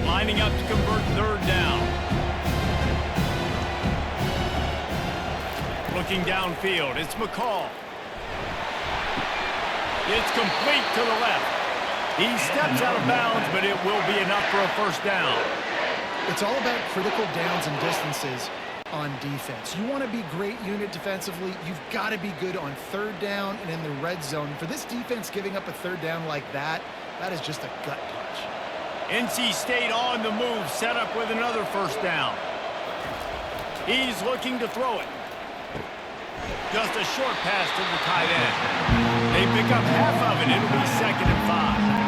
Lining up to convert 3rd down. Looking downfield, it's McCall. It's complete to the left. He steps out of bounds, but it will be enough for a first down. It's all about critical downs and distances on defense. You want to be great unit defensively, you've got to be good on 3rd down and in the red zone. For this defense giving up a 3rd down like that, that is just a gut punch. NC State on the move, set up with another first down. He's looking to throw it. Just a short pass to the tight end. They pick up half of it. It'll be 2nd and 5.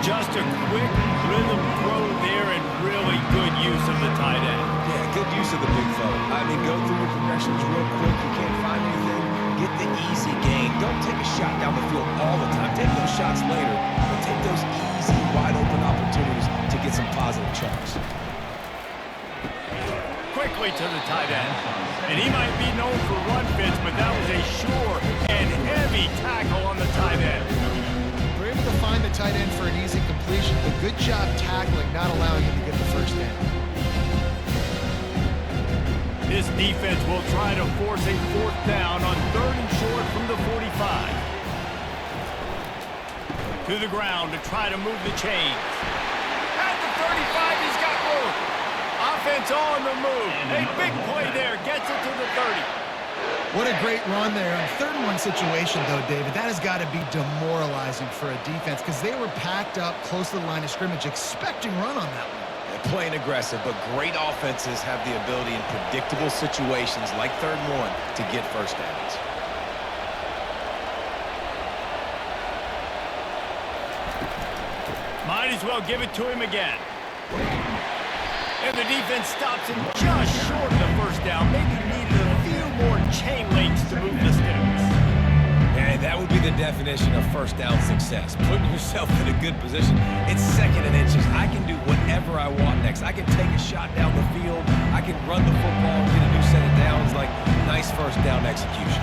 Just a quick rhythm throw there and really good use of the tight end. Yeah, good use of the big fella. I mean, go through your progressions real quick. You can't find anything. Get the easy gain. Don't take a shot down the field all the time. Take those shots later, but take those easy, wide-open opportunities to get some positive chunks. Quickly to the tight end. And he might be known for run fits, but that was a sure and heavy tackle on the tight end. We're able to find the tight end for an easy completion, but good job tackling, not allowing him to get the first down. This defense will try to force a 4th down on 3rd and short from the 45. To the ground to try to move the chains. At the 35, he's got room. Offense on the move. A big play there. Gets it to the 30. What a great run there. On 3rd-and-1 situation, though, David, that has got to be demoralizing for a defense because they were packed up close to the line of scrimmage expecting run on that one. Playing aggressive, but great offenses have the ability in predictable situations like 3rd-and-1 to get first downs. Might as well give it to him again. And the defense stops him just short of the first down. Maybe needed a few more chain links to move the sticks. And that would be the definition of first down success. Putting yourself in a good position. It's 2nd and inches. I can do whatever I want next. I can take a shot down the field. I can run the football and get a new set of downs. Like, nice first down execution.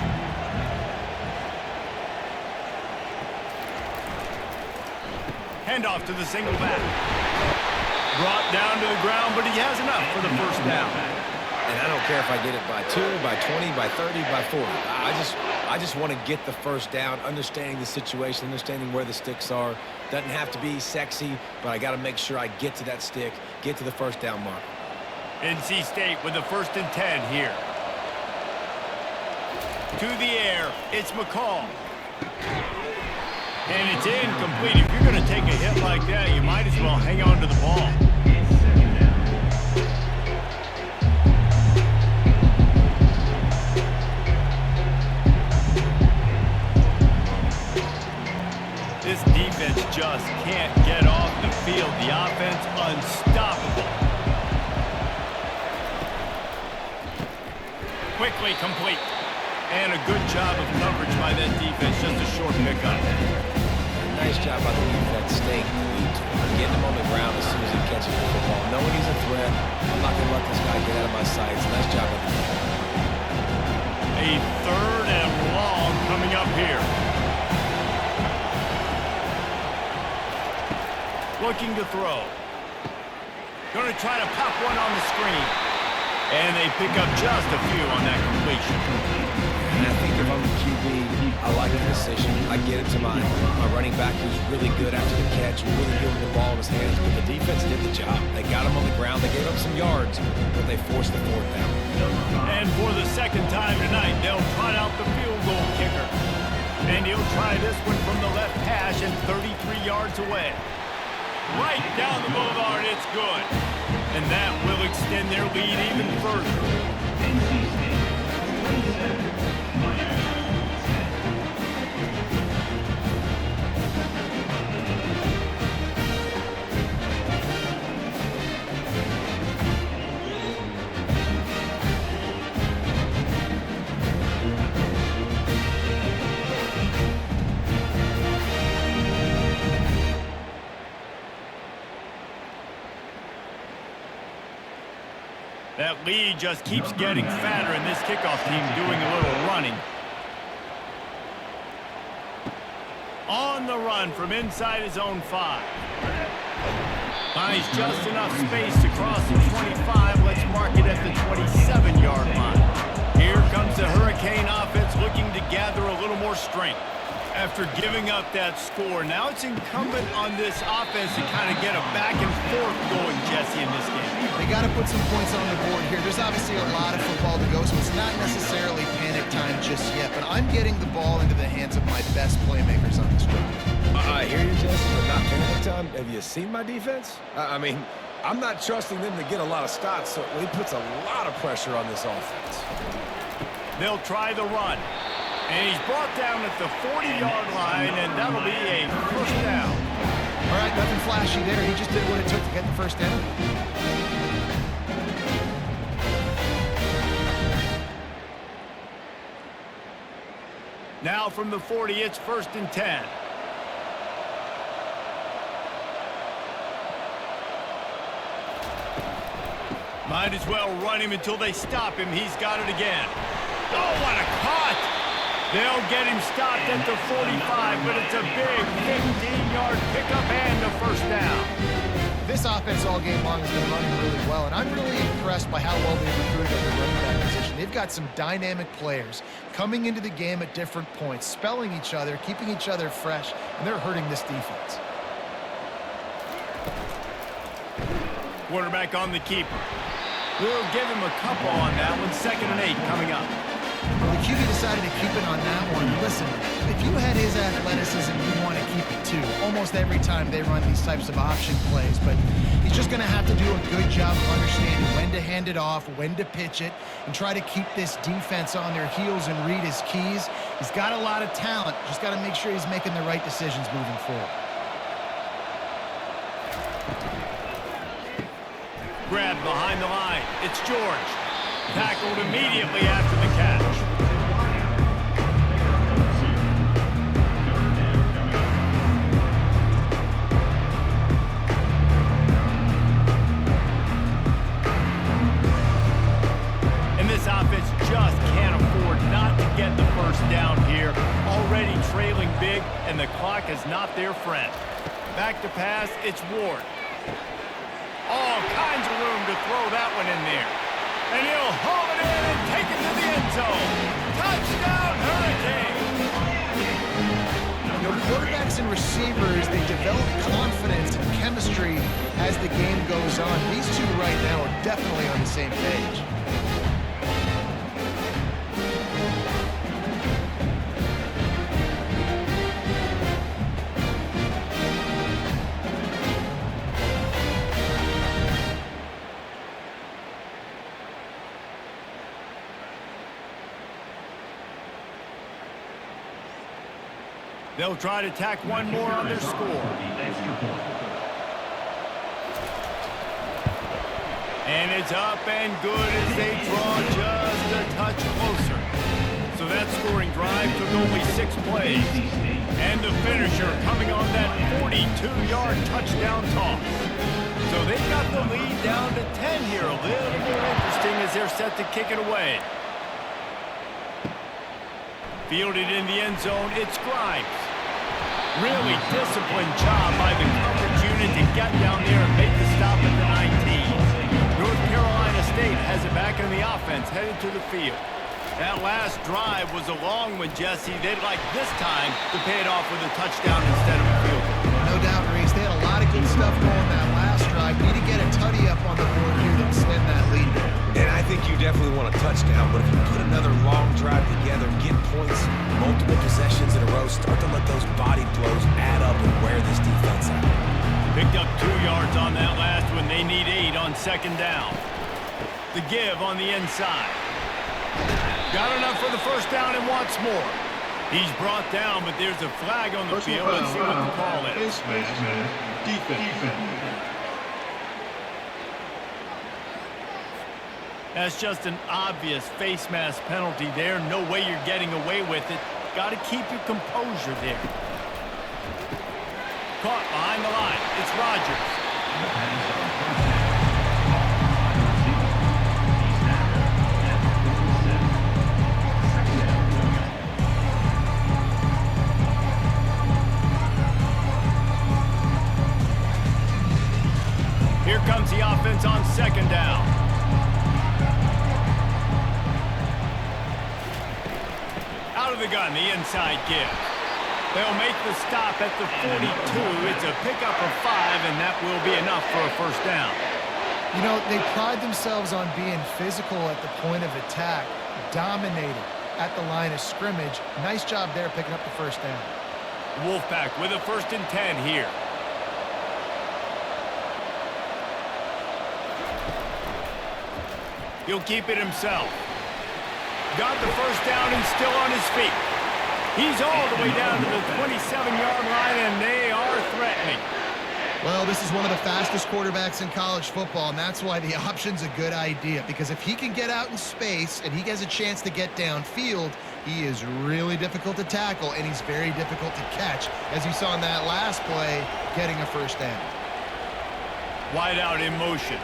Handoff to the single back. Brought down to the ground, but he has enough for the first down. And I don't care if I get it by 2, by 20, by 30, by 40. I just want to get the first down, understanding the situation, understanding where the sticks are. Doesn't have to be sexy, but I got to make sure I get to that stick, get to the first down mark. NC State with the 1st and 10 here. To the air, it's McCall. And it's incomplete. If you're going to take a hit like that, you might as well hang on to the ball. This defense just can't get off the field. The offense unstoppable. Quickly complete. And a good job of coverage by that defense. Just a short pickup. Nice job by the defense staying glued to him, getting him on the ground as soon as he catches the football. Knowing he's a threat, I'm not going to let this guy get out of my sights. Nice job by the defense. A 3rd and long coming up here. Looking to throw. Going to try to pop one on the screen. And they pick up just a few on that completion. And I think if I'm the QB, I like the decision. I get it to my running back who's really good after the catch, really good with the ball in his hands. But the defense did the job. They got him on the ground. They gave up some yards, but they forced the 4th down. And for the 2nd time tonight, they'll trot out the field goal kicker. And he'll try this one from the left hash and 33 yards away. Right down the boulevard, it's good. And that will extend their lead even further. NC State 27, Miami 10. That lead just keeps getting fatter, and this kickoff team doing a little running. On the run from inside his own 5. Finds just enough space to cross the 25. Let's mark it at the 27-yard line. Here comes the Hurricane offense looking to gather a little more strength. After giving up that score, now it's incumbent on this offense to kind of get a back and forth going, Jesse, in this game. They got to put some points on the board here. There's obviously a lot of football to go, so it's not necessarily panic time just yet, but I'm getting the ball into the hands of my best playmakers on this drive. I hear you, Jesse, but not panic time. Have you seen my defense? I mean, I'm not trusting them to get a lot of stops, so he puts a lot of pressure on this offense. They'll try the run. And he's brought down at the 40-yard line, and that'll be a first down. All right, nothing flashy there. He just did what it took to get the first down. Now from the 40, it's 1st and 10. Might as well run him until they stop him. He's got it again. Oh, what a cut! They'll get him stopped at the 45, but it's a big 15-yard pickup and a first down. This offense all game long has been running really well, and I'm really impressed by how well they've recruited at the running back position. They've got some dynamic players coming into the game at different points, spelling each other, keeping each other fresh, and they're hurting this defense. Quarterback on the keeper. We'll give him a couple on that one. 2nd and 8 coming up. QB decided to keep it on that one. Listen, if you had his athleticism, you want to keep it too. Almost every time they run these types of option plays, but he's just going to have to do a good job of understanding when to hand it off, when to pitch it, and try to keep this defense on their heels and read his keys. He's got a lot of talent. Just got to make sure he's making the right decisions moving forward. Grabbed behind the line. It's George. Tackled immediately after the catch. And this offense just can't afford not to get the first down here. Already trailing big, and the clock is not their friend. Back to pass, it's Ward. All kinds of room to throw that one in there. And he'll haul it in and take it to the end zone. Touchdown, Hurricane! You know, quarterbacks and receivers, they develop confidence and chemistry as the game goes on. These two right now are definitely on the same page. They'll try to tack one more on their score. And it's up and good as they draw just a touch closer. So that scoring drive took only 6 plays. And the finisher coming on that 42-yard touchdown toss. So they've got the lead down to 10 here. A little more interesting as they're set to kick it away. Fielded in the end zone, it's Grimes. Really disciplined job by the coverage unit to get down there and make the stop at the 19. North Carolina State has it back in the offense, headed to the field. That last drive was a long one, Jesse. They'd like this time to pay it off with a touchdown instead of a field goal. No doubt, Reese. They had a lot of good stuff going that last drive. Need to get a tutty up on the board here to extend that lead there. And I think you definitely want a touchdown, but if you put another long drive together, get points, multiple possessions in a row, start to let those body blows add up and wear this defense out. Picked up 2 yards on that last one. They need 8 on second down. The give on the inside. Got enough for the first down and wants more. He's brought down, but there's a flag on the field. Let's see what the call is. Defense. That's just an obvious face mask penalty there. No way you're getting away with it. Got to keep your composure there. Caught behind the line. It's Rodgers. Here comes the offense on second down. Out of the gun, the inside give. They'll make the stop at the 42. It's a pickup of 5, and that will be enough for a first down. You know, they pride themselves on being physical at the point of attack, dominating at the line of scrimmage. Nice job there picking up the first down. Wolfpack with a 1st and 10 here. He'll keep it himself. Got the first down and still on his feet. He's all the way down to the 27-yard line, and they are threatening. Well, this is one of the fastest quarterbacks in college football, and that's why the option's a good idea, because if he can get out in space and he gets a chance to get downfield, he is really difficult to tackle, and he's very difficult to catch, as you saw in that last play, getting a first down. Wide out in motion.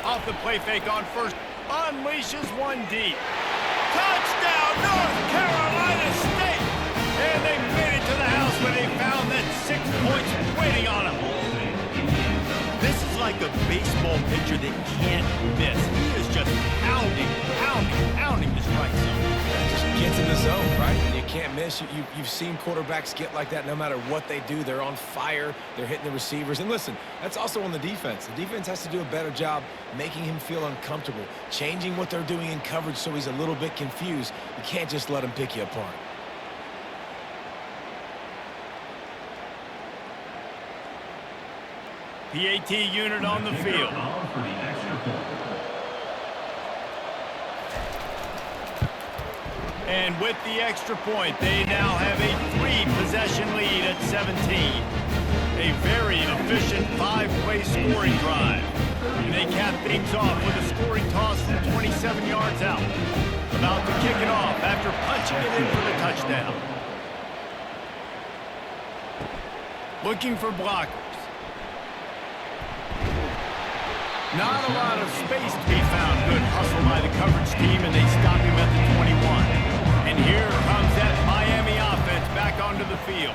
Off the play fake on first. Unleashes one deep. Touchdown, North Carolina State! And they made it to the house when they found that 6 points waiting on them. This is like a baseball pitcher that can't miss. He is just pounding the strike zone. Just gets in the zone, right? You can't miss. You've seen quarterbacks get like that no matter what they do. They're on fire. They're hitting the receivers. And listen, that's also on the defense. The defense has to do a better job making him feel uncomfortable, changing what they're doing in coverage so he's a little bit confused. You can't just let him pick you apart. PAT unit on the field. For the extra point. And with the extra point, they now have a 3-possession lead at 17. A very efficient 5-play scoring drive. And they cap things off with a scoring toss from 27 yards out. About to kick it off after punching it in for the touchdown. Looking for blockers. Not a lot of space to be found. Good hustle by the coverage team, and they stop him at the 21. And here comes that Miami offense back onto the field.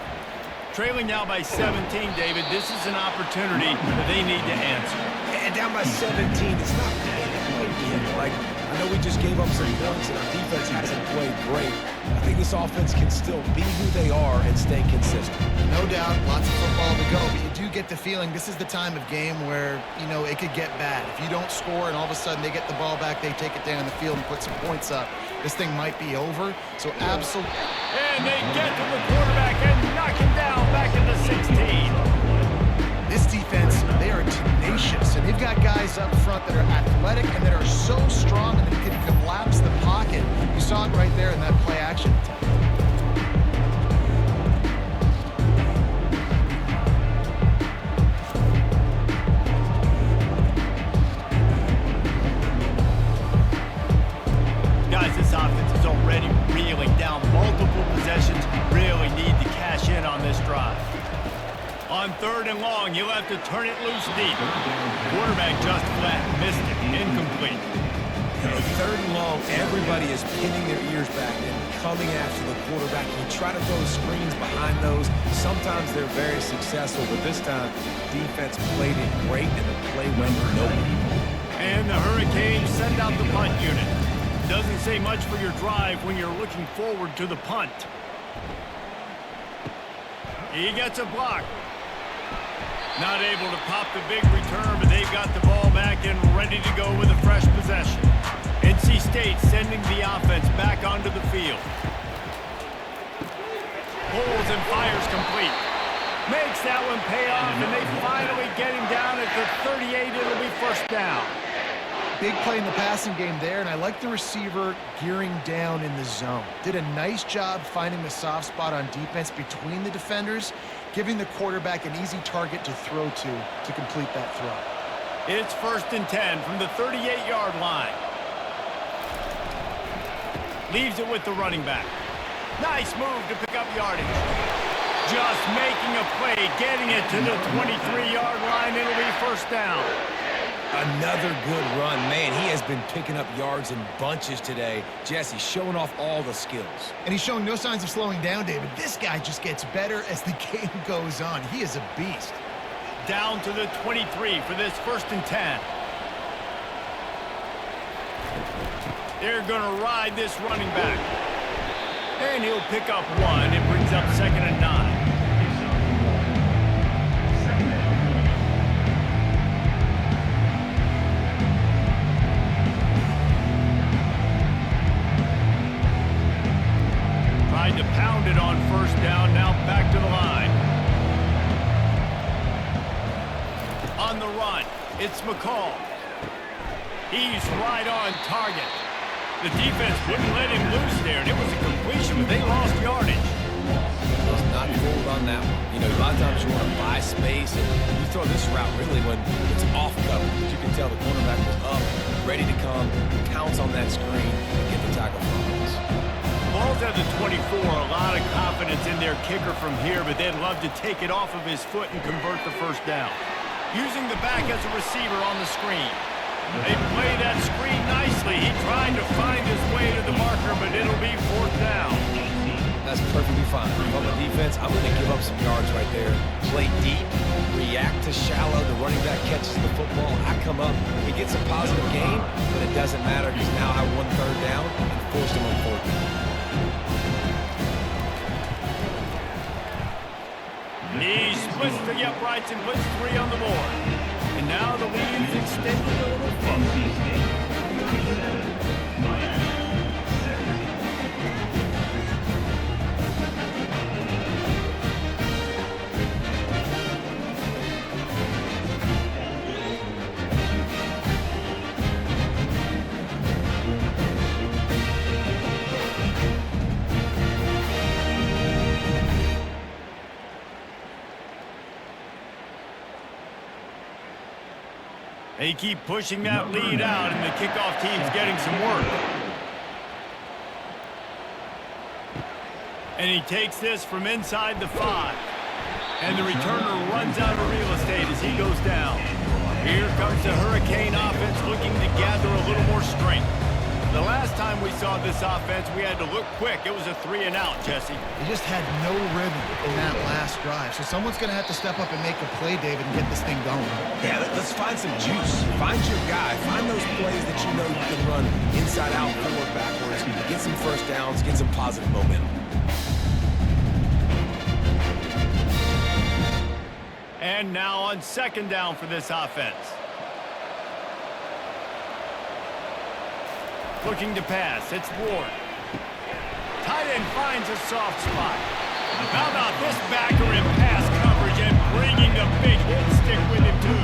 Trailing now by 17, David. This is an opportunity that they need to answer. And down by 17, it's not quite yet. Like, I know we just gave up some points, and our defense hasn't played great. I think this offense can still be who they are and stay consistent. No doubt, lots of football to go, but you do get the feeling this is the time of game where, you know, it could get bad. If you don't score and all of a sudden they get the ball back, they take it down the field and put some points up, this thing might be over. So absolutely. And they get to the quarterback and knock him down back in the 16. This defense, they are tenacious, and they've got guys up front that are athletic and that are so strong and that can collapse the pocket. You saw it right there in that play action attempt. Guys, this offense is already reeling down multiple possessions. Really need to cash in on this drive. On 3rd and long, you'll have to turn it loose deep. Quarterback just flat, missed it, incomplete. You know, 3rd and long, everybody is pinning their ears back and coming after the quarterback. You try to throw screens behind those. Sometimes they're very successful, but this time, defense played it great and the play went nowhere. And the Hurricanes send out the punt unit. Doesn't say much for your drive when you're looking forward to the punt. He gets a block. Not able to pop the big return, but they've got the ball back and ready to go with a fresh possession. NC State sending the offense back onto the field. Pulls and fires complete. Makes that one pay off, and they finally get him down at the 38. It'll be first down. Big play in the passing game there, and I like the receiver gearing down in the zone. Did a nice job finding the soft spot on defense between the defenders, giving the quarterback an easy target to throw to complete that throw. It's 1st and 10 from the 38-yard line. Leaves it with the running back. Nice move to pick up yardage. Just making a play, getting it to the 23-yard line. It'll be first down. Another good run. Man, he has been picking up yards in bunches today. Jesse showing off all the skills. And he's showing no signs of slowing down, David. This guy just gets better as the game goes on. He is a beast. Down to the 23 for this 1st and 10. They're going to ride this running back. And he'll pick up 1. It brings up 2nd and 9. To pound it on 1st down, now back to the line. On the run, it's McCall. He's right on target. The defense wouldn't let him loose there, and it was a completion, but they lost yardage. Was not fooled on that one. You know, a lot of times you want to buy space, and you throw this route really when it's off cover. But you can tell the cornerback was up, ready to come, pounce on that screen, and get the tackle from us. Ball's at the 24, a lot of confidence in their kicker from here, but they'd love to take it off of his foot and convert the first down. Using the back as a receiver on the screen. They play that screen nicely. He tried to find his way to the marker, but it'll be 4th down. That's perfectly fine. If I'm a defense, I'm going to give up some yards right there. Play deep, react to shallow. The running back catches the football. I come up, he gets a positive gain, but it doesn't matter because now I have 1 3rd down and forced him on 4th down. twists the uprights and puts 3 on the board. And now the lead is extended a little further. NC State 37, Miami 17. They keep pushing that lead out, and the kickoff team's getting some work. And he takes this from inside the 5. And the returner runs out of real estate as he goes down. Here comes the Hurricane offense looking to gather a little more strength. The last time we saw this offense, we had to look quick. It was a 3-and-out, Jesse. They just had no rhythm in that last drive. So someone's going to have to step up and make a play, David, and get this thing going. Yeah, let's find some juice. Find your guy. Find those plays that you know you can run inside out, forward, backwards. Get some first downs, get some positive momentum. And now on 2nd down for this offense. Looking to pass, it's Ward. Tight end finds a soft spot. How about this backer in pass coverage and bringing the big hit stick with him too.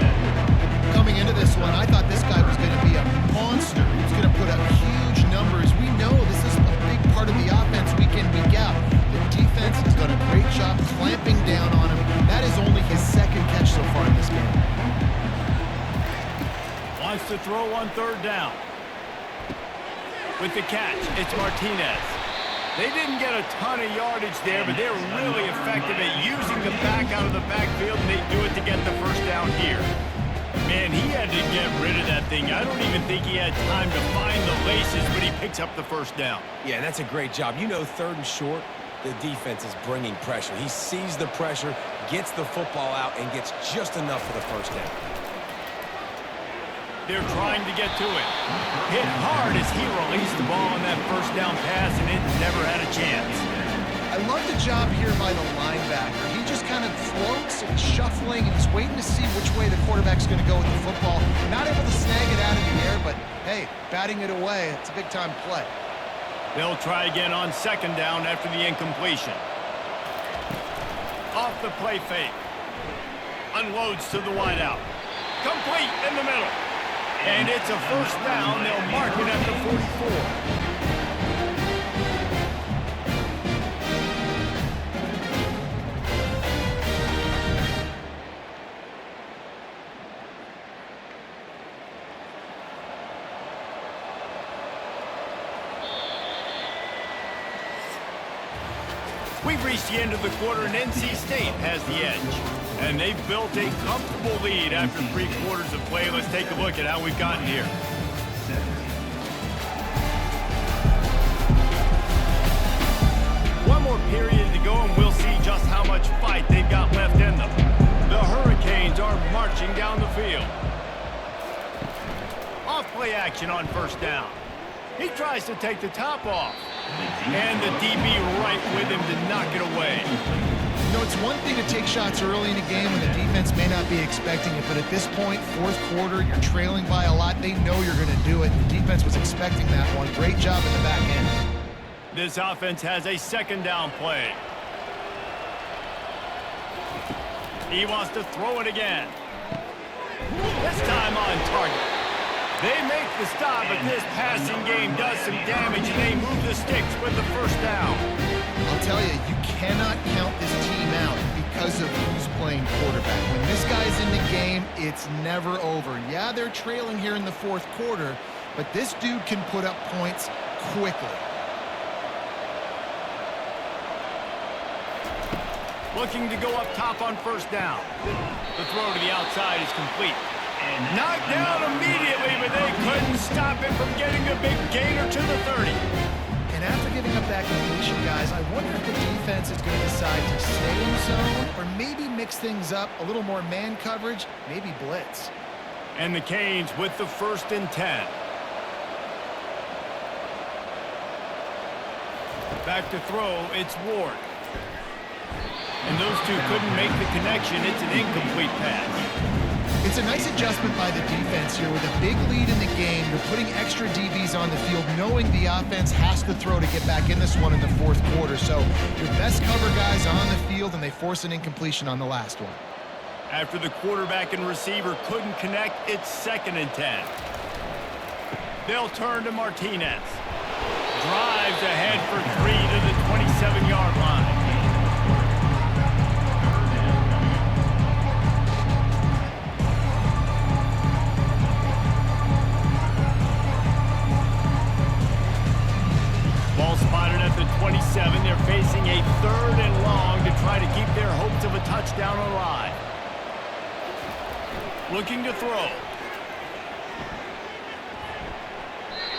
Coming into this one, I thought this guy was going to be a monster. He was going to put up huge numbers. We know this is a big part of the offense week in, week out. The defense has done a great job clamping down on him. That is only his 2nd catch so far in this game. Wants to throw on 3rd down. With the catch, it's Martinez. They didn't get a ton of yardage there, but they were really effective at using the back out of the backfield, and they do it to get the first down here. Man, he had to get rid of that thing. I don't even think he had time to find the laces, but he picks up the first down. Yeah, that's a great job. You know, 3rd and short, the defense is bringing pressure. He sees the pressure, gets the football out, and gets just enough for the first down. They're trying to get to it. Hit hard as he released the ball on that first down pass, and it never had a chance. I love the job here by the linebacker. He just kind of floats and shuffling, and he's waiting to see which way the quarterback's going to go with the football. Not able to snag it out of the air, but hey, batting it away, it's a big-time play. They'll try again on 2nd down after the incompletion. Off the play fake. Unloads to the wideout. Complete in the middle. And it's a first down. They'll mark it at the 44. We've reached the end of the quarter, and NC State has the edge. And they've built a comfortable lead after 3 quarters of play. Let's take a look at how we've gotten here. One more period to go, and we'll see just how much fight they've got left in them. The Hurricanes are marching down the field. Off play action on 1st down. He tries to take the top off. And the DB right with him to knock it away. You know, it's one thing to take shots early in a game when the defense may not be expecting it, but at this point, 4th quarter, you're trailing by a lot. They know you're going to do it. The defense was expecting that one. Great job in the back end. This offense has a 2nd down play. He wants to throw it again. This time on target. They make the stop, but this passing game does some damage, and they move the sticks with the first down. I'll tell you, you cannot count this team out because of who's playing quarterback. When this guy's in the game, it's never over. Yeah, they're trailing here in the 4th quarter, but this dude can put up points quickly. Looking to go up top on 1st down. The throw to the outside is complete. Knocked down immediately, but they couldn't stop it from getting a big gainer to the 30. And after giving up that completion, guys, I wonder if the defense is going to decide to stay in zone or maybe mix things up, a little more man coverage, maybe blitz. And the Canes with the 1st and 10. Back to throw, it's Ward. And those two couldn't make the connection. It's an incomplete pass. It's a nice adjustment by the defense here. With a big lead in the game, they're putting extra DBs on the field, knowing the offense has to throw to get back in this one in the fourth quarter. So your best cover guys on the field, and they force an incompletion on the last one. After the quarterback and receiver couldn't connect, it's 2nd and 10. They'll turn to Martinez. Drives ahead for 3 to the 27-yard line. Ball spotted at the 27. They're facing a 3rd and long to try to keep their hopes of a touchdown alive. Looking to throw.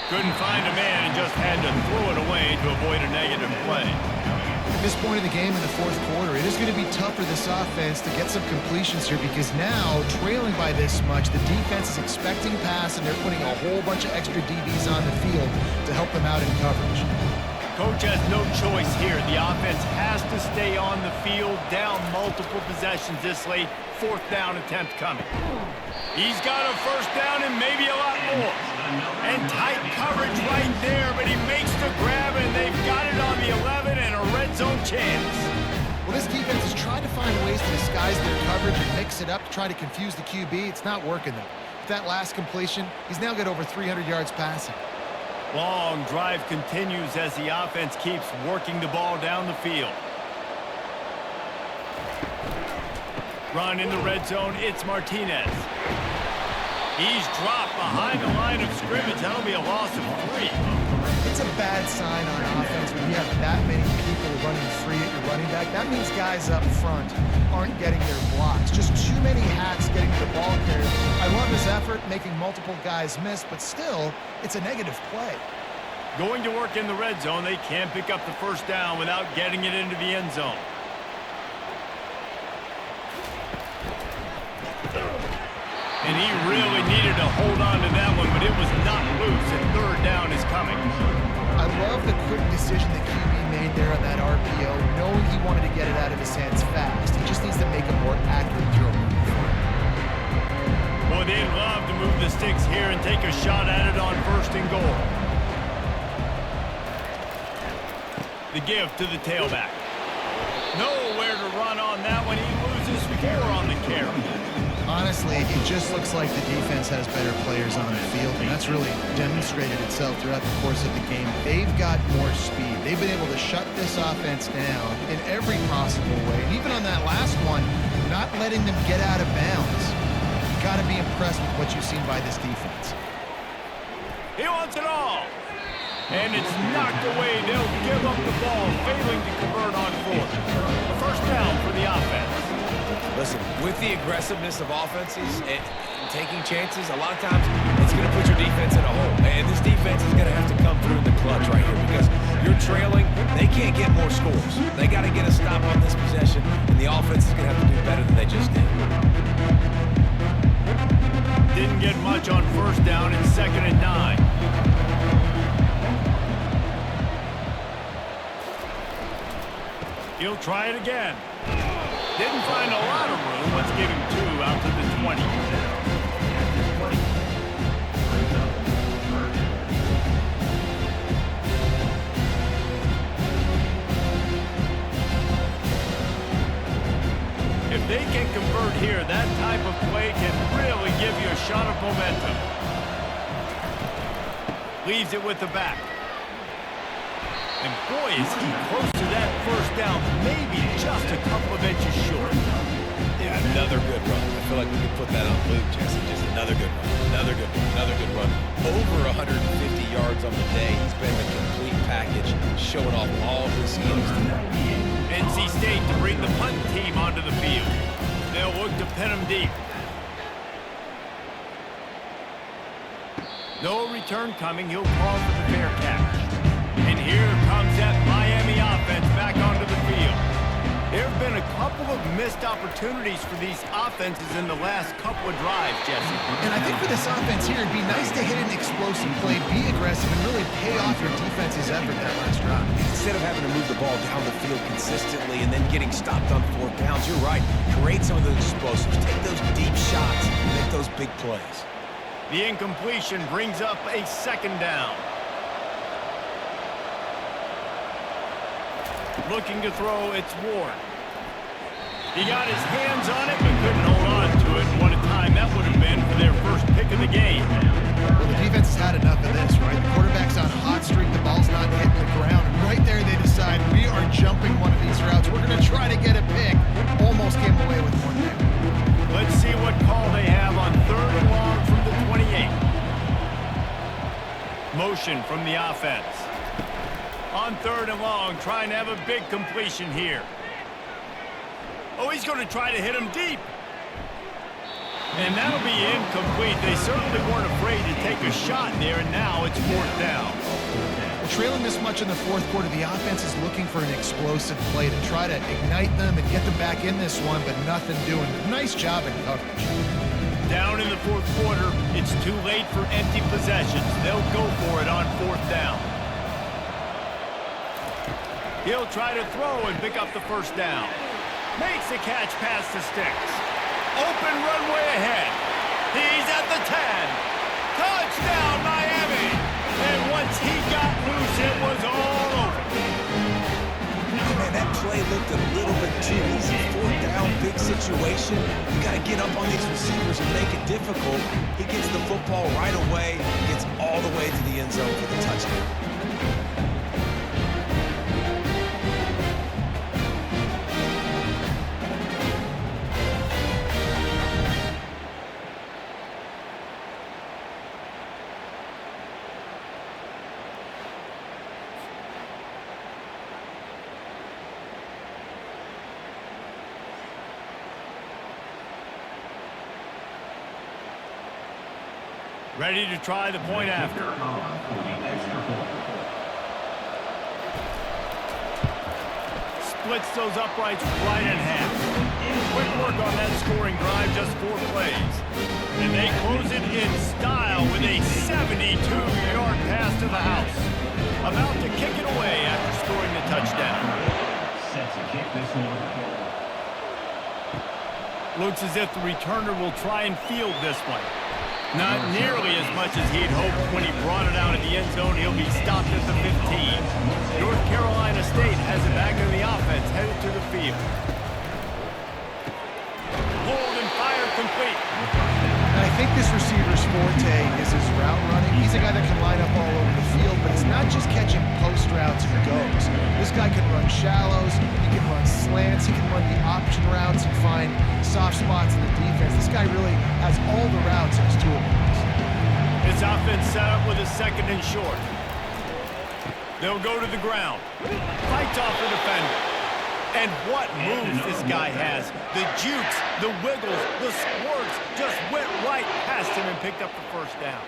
Couldn't find a man and just had to throw it away to avoid a negative play. At this point of the game in the fourth quarter, it is going to be tough for this offense to get some completions here, because now, trailing by this much, the defense is expecting pass, and they're putting a whole bunch of extra DBs on the field to help them out in coverage. Coach has no choice here. The offense has to stay on the field, down multiple possessions this late. 4th down attempt coming. He's got a 1st down and maybe a lot more. And tight coverage right there, but he makes the grab, and they've got it on the 11 and a red zone chance. Well, this defense is trying to find ways to disguise their coverage and mix it up to try to confuse the QB. It's not working, though. With that last completion, he's now got over 300 yards passing. Long drive continues as the offense keeps working the ball down the field. Run in the red zone, it's Martinez. He's dropped behind the line of scrimmage. That'll be a loss of 3. It's a bad sign on offense when you have that many people running free at your running back. That means guys up front aren't getting their blocks. Just too many hats getting to the ball carrier. I love his effort, making multiple guys miss, but still, it's a negative play. Going to work in the red zone. They can't pick up the 1st down without getting it into the end zone. And he really needed to hold on to that one, but it was not loose, and 3rd down is coming. I love the quick decision that QB made there on that RPO, knowing he wanted to get it out of his hands fast. He just needs to make a more accurate throw. Boy, they'd love to move the sticks here and take a shot at it on 1st and goal. The give to the tailback. Nowhere to run on that one. He loses 4 on the carry. Honestly, it just looks like the defense has better players on the field, and that's really demonstrated itself throughout the course of the game. They've got more speed. They've been able to shut this offense down in every possible way. And even on that last one, not letting them get out of bounds. You've got to be impressed with what you've seen by this defense. He wants it all. And it's knocked away. They'll give up the ball, failing to convert on 4th. A 1st down for the offense. Listen, with the aggressiveness of offenses and taking chances, a lot of times it's going to put your defense in a hole. And this defense is going to have to come through in the clutch right here, because you're trailing. They can't get more scores. They got to get a stop on this possession, and the offense is going to have to do better than they just did. Didn't get much on 1st down and 2nd and 9. He'll try it again. Didn't find a lot of room. Let's give him 2 out to the 20. If they can convert here, that type of play can really give you a shot of momentum. Leaves it with the back. And boy, is he close to that 1st down, maybe just a couple of inches short. Yeah, another good run. I feel like we could put that on loop, Jesse. Just another good run. Another good one. Another good run. Over 150 yards on the day. He's been the complete package, showing off all his skills tonight. NC State to bring the punt team onto the field. They'll look to pin him deep. No return coming. He'll call for the fair catch. And here comes that Miami offense back onto the field. There have been a couple of missed opportunities for these offenses in the last couple of drives, Jesse. And I think for this offense here, it'd be nice to hit an explosive play, be aggressive, and really pay off your defense's effort that last drive. Instead of having to move the ball down the field consistently and then getting stopped on 4 downs, you're right. Create some of those explosives. Take those deep shots. Make those big plays. The incompletion brings up a 2nd down. Looking to throw, it's Ward. He got his hands on it, but couldn't hold on to it. What a time that would have been for their first pick of the game. Well, the defense has had enough of this, right? The quarterback's on a hot streak, the ball's not hitting the ground. And right there, they decide, we are jumping one of these routes. We're going to try to get a pick. Almost came away with one there. Let's see what call they have on 3rd and long from the 28. Motion from the offense. On 3rd and long, trying to have a big completion here. Oh, he's going to try to hit him deep. And that'll be incomplete. They certainly weren't afraid to take a shot there, and now it's 4th down. Well, trailing this much in the 4th quarter, the offense is looking for an explosive play to try to ignite them and get them back in this one, but nothing doing. Nice job in coverage. Down in the 4th quarter, it's too late for empty possessions. They'll go for it on 4th down. He'll try to throw and pick up the 1st down. Makes the catch past the sticks. Open runway ahead. He's at the 10. Touchdown, Miami. And once he got loose, it was all over. Man, that play looked a little bit too easy. 4th down, big situation. You got to get up on these receivers and make it difficult. He gets the football right away, gets all the way to the end zone for the touchdown. Ready to try the point after. Splits those uprights right in half. Quick work on that scoring drive, just 4 plays. And they close it in style with a 72-yard pass to the house. About to kick it away after scoring the touchdown. Set to kick this one. Looks as if the returner will try and field this one. Not nearly as much as he'd hoped when he brought it out of the end zone. He'll be stopped at the 15. North Carolina State has it back in the offense, headed to the field. Hold and fire complete. And I think this receiver's forte is his route running. He's a guy that can line up all over the field, but it's not just catching post routes and goes. This guy can run shallows, he can run slants, he can run the option routes and find soft spots in the defense. This guy really has all the routes in his toolbox. This offense set up with a 2nd and short. They'll go to the ground. Fights off the defender. And what moves this guy has. The jukes, the wiggles, the squirts just went right past him and picked up the 1st down.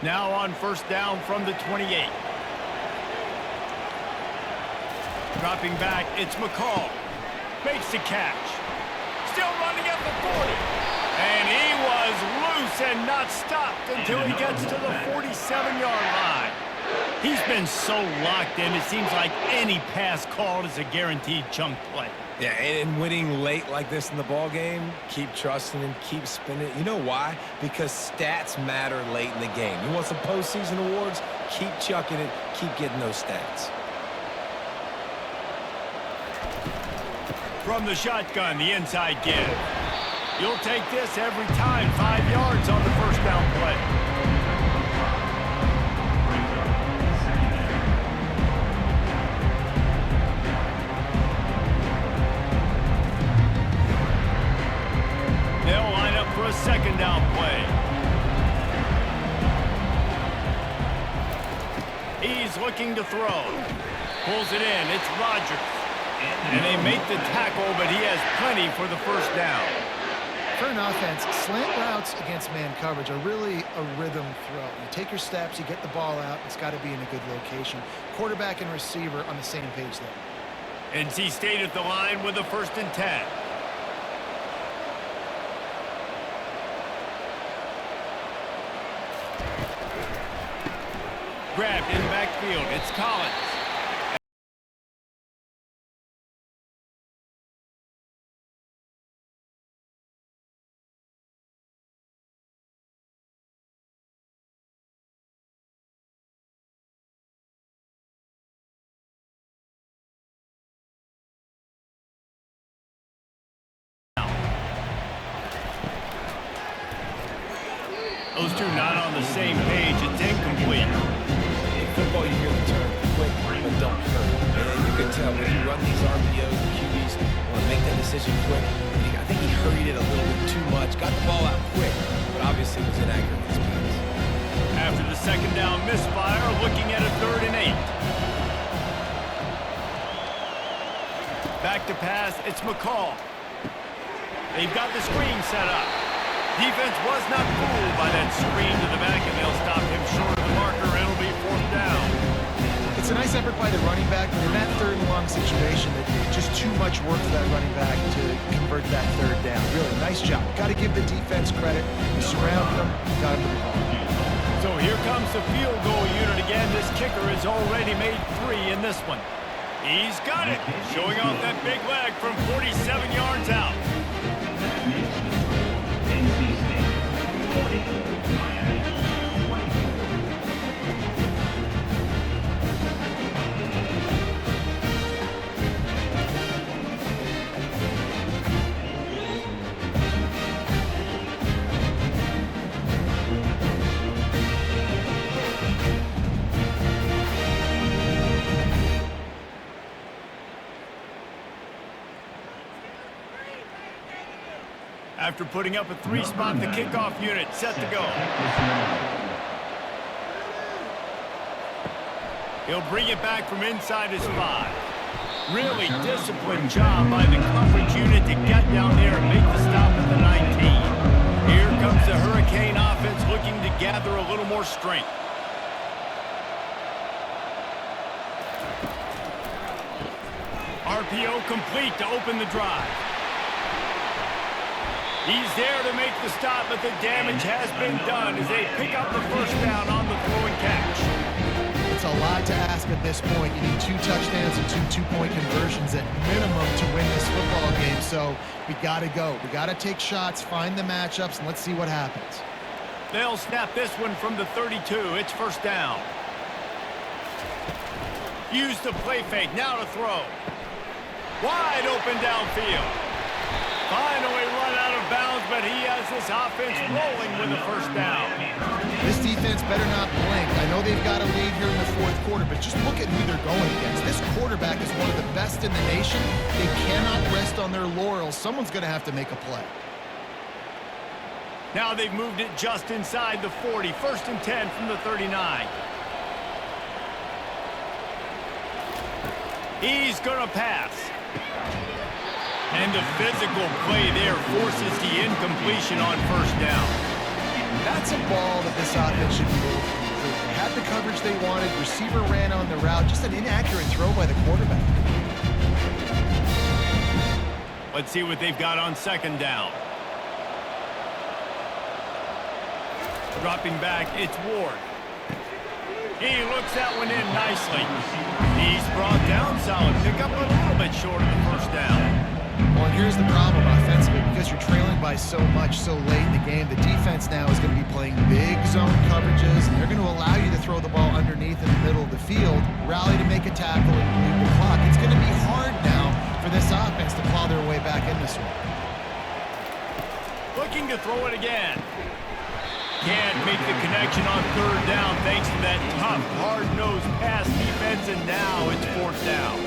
Now on 1st down from the 28. Dropping back, it's McCall. Makes the catch. Still running at the 40. And he was loose and not stopped until he gets to the 47-yard line. He's been so locked in, it seems like any pass called is a guaranteed chunk play. Yeah, and winning late like this in the ball game, keep trusting him, keep spinning. You know why? Because stats matter late in the game. You want some postseason awards? Keep chucking it, keep getting those stats. From the shotgun, the inside give. You'll take this every time. 5 yards on the 1st down play. They'll line up for a 2nd down play. He's looking to throw. Pulls it in. It's Rodgers. And they make the tackle, but he has plenty for the 1st down. For an offense, slant routes against man coverage are really a rhythm throw. You take your steps, you get the ball out, it's got to be in a good location. Quarterback and receiver on the same page there. NC State at the line with a 1st and 10. Grabbed in backfield. It's Collins. Those two not on the same page. It's incomplete. In football, you hear the term quick but don't hurt. And you can tell when you run these RPOs, the QBs want to make that decision quick. I think he hurried it a little bit too much. Got the ball out quick, but obviously was inaccurate with his pass. After the 2nd down misfire, looking at a 3rd and 8. Back to pass. It's McCall. They've got the screen set up. Defense was not fooled by that screen to the back, and they'll stop him short of the marker. It'll be 4th down. It's a nice effort by the running back, but in that 3rd and long situation, just too much work for that running back to convert that 3rd down. Really, nice job. Got to give the defense credit. You surrounded them, got him to the ball. So here comes the field goal unit again. This kicker has already made 3 in this one. He's got it, showing off that big leg from 47 yards out. After putting up a 3-spot, the kickoff unit set to go. He'll bring it back from inside his 5. Really disciplined job by the coverage unit to get down there and make the stop at the 19. Here comes the Hurricane offense looking to gather a little more strength. RPO complete to open the drive. He's there to make the stop, but the damage has been done as they pick up the 1st down on the throw and catch. It's a lot to ask at this point. You need 2 touchdowns and 2 two-point conversions at minimum to win this football game, so we got to go. We got to take shots, find the matchups, and let's see what happens. They'll snap this one from the 32. It's 1st down. Use the play fake. Now to throw. Wide open downfield. Finally run out of bounds, but he has this offense rolling with a 1st down. This defense better not blink. I know they've got a lead here in the 4th quarter, but just look at who they're going against. This quarterback is one of the best in the nation. They cannot rest on their laurels. Someone's going to have to make a play. Now they've moved it just inside the 40. 1st and 10 from the 39. He's going to pass. And the physical play there forces the incompletion on 1st down. That's a ball that this offense should be able to complete. They had the coverage they wanted. Receiver ran on the route. Just an inaccurate throw by the quarterback. Let's see what they've got on 2nd down. Dropping back, it's Ward. He looks that one in nicely. He's brought down solid. Pick up a little bit short of the 1st down. Well, and here's the problem offensively. Because you're trailing by so much so late in the game, the defense now is going to be playing big zone coverages, and they're going to allow you to throw the ball underneath in the middle of the field, rally to make a tackle, and bleed the clock. It's going to be hard now for this offense to claw their way back in this one. Looking to throw it again. Can't make the connection on 3rd down thanks to that tough, hard-nosed pass defense, and now it's 4th down.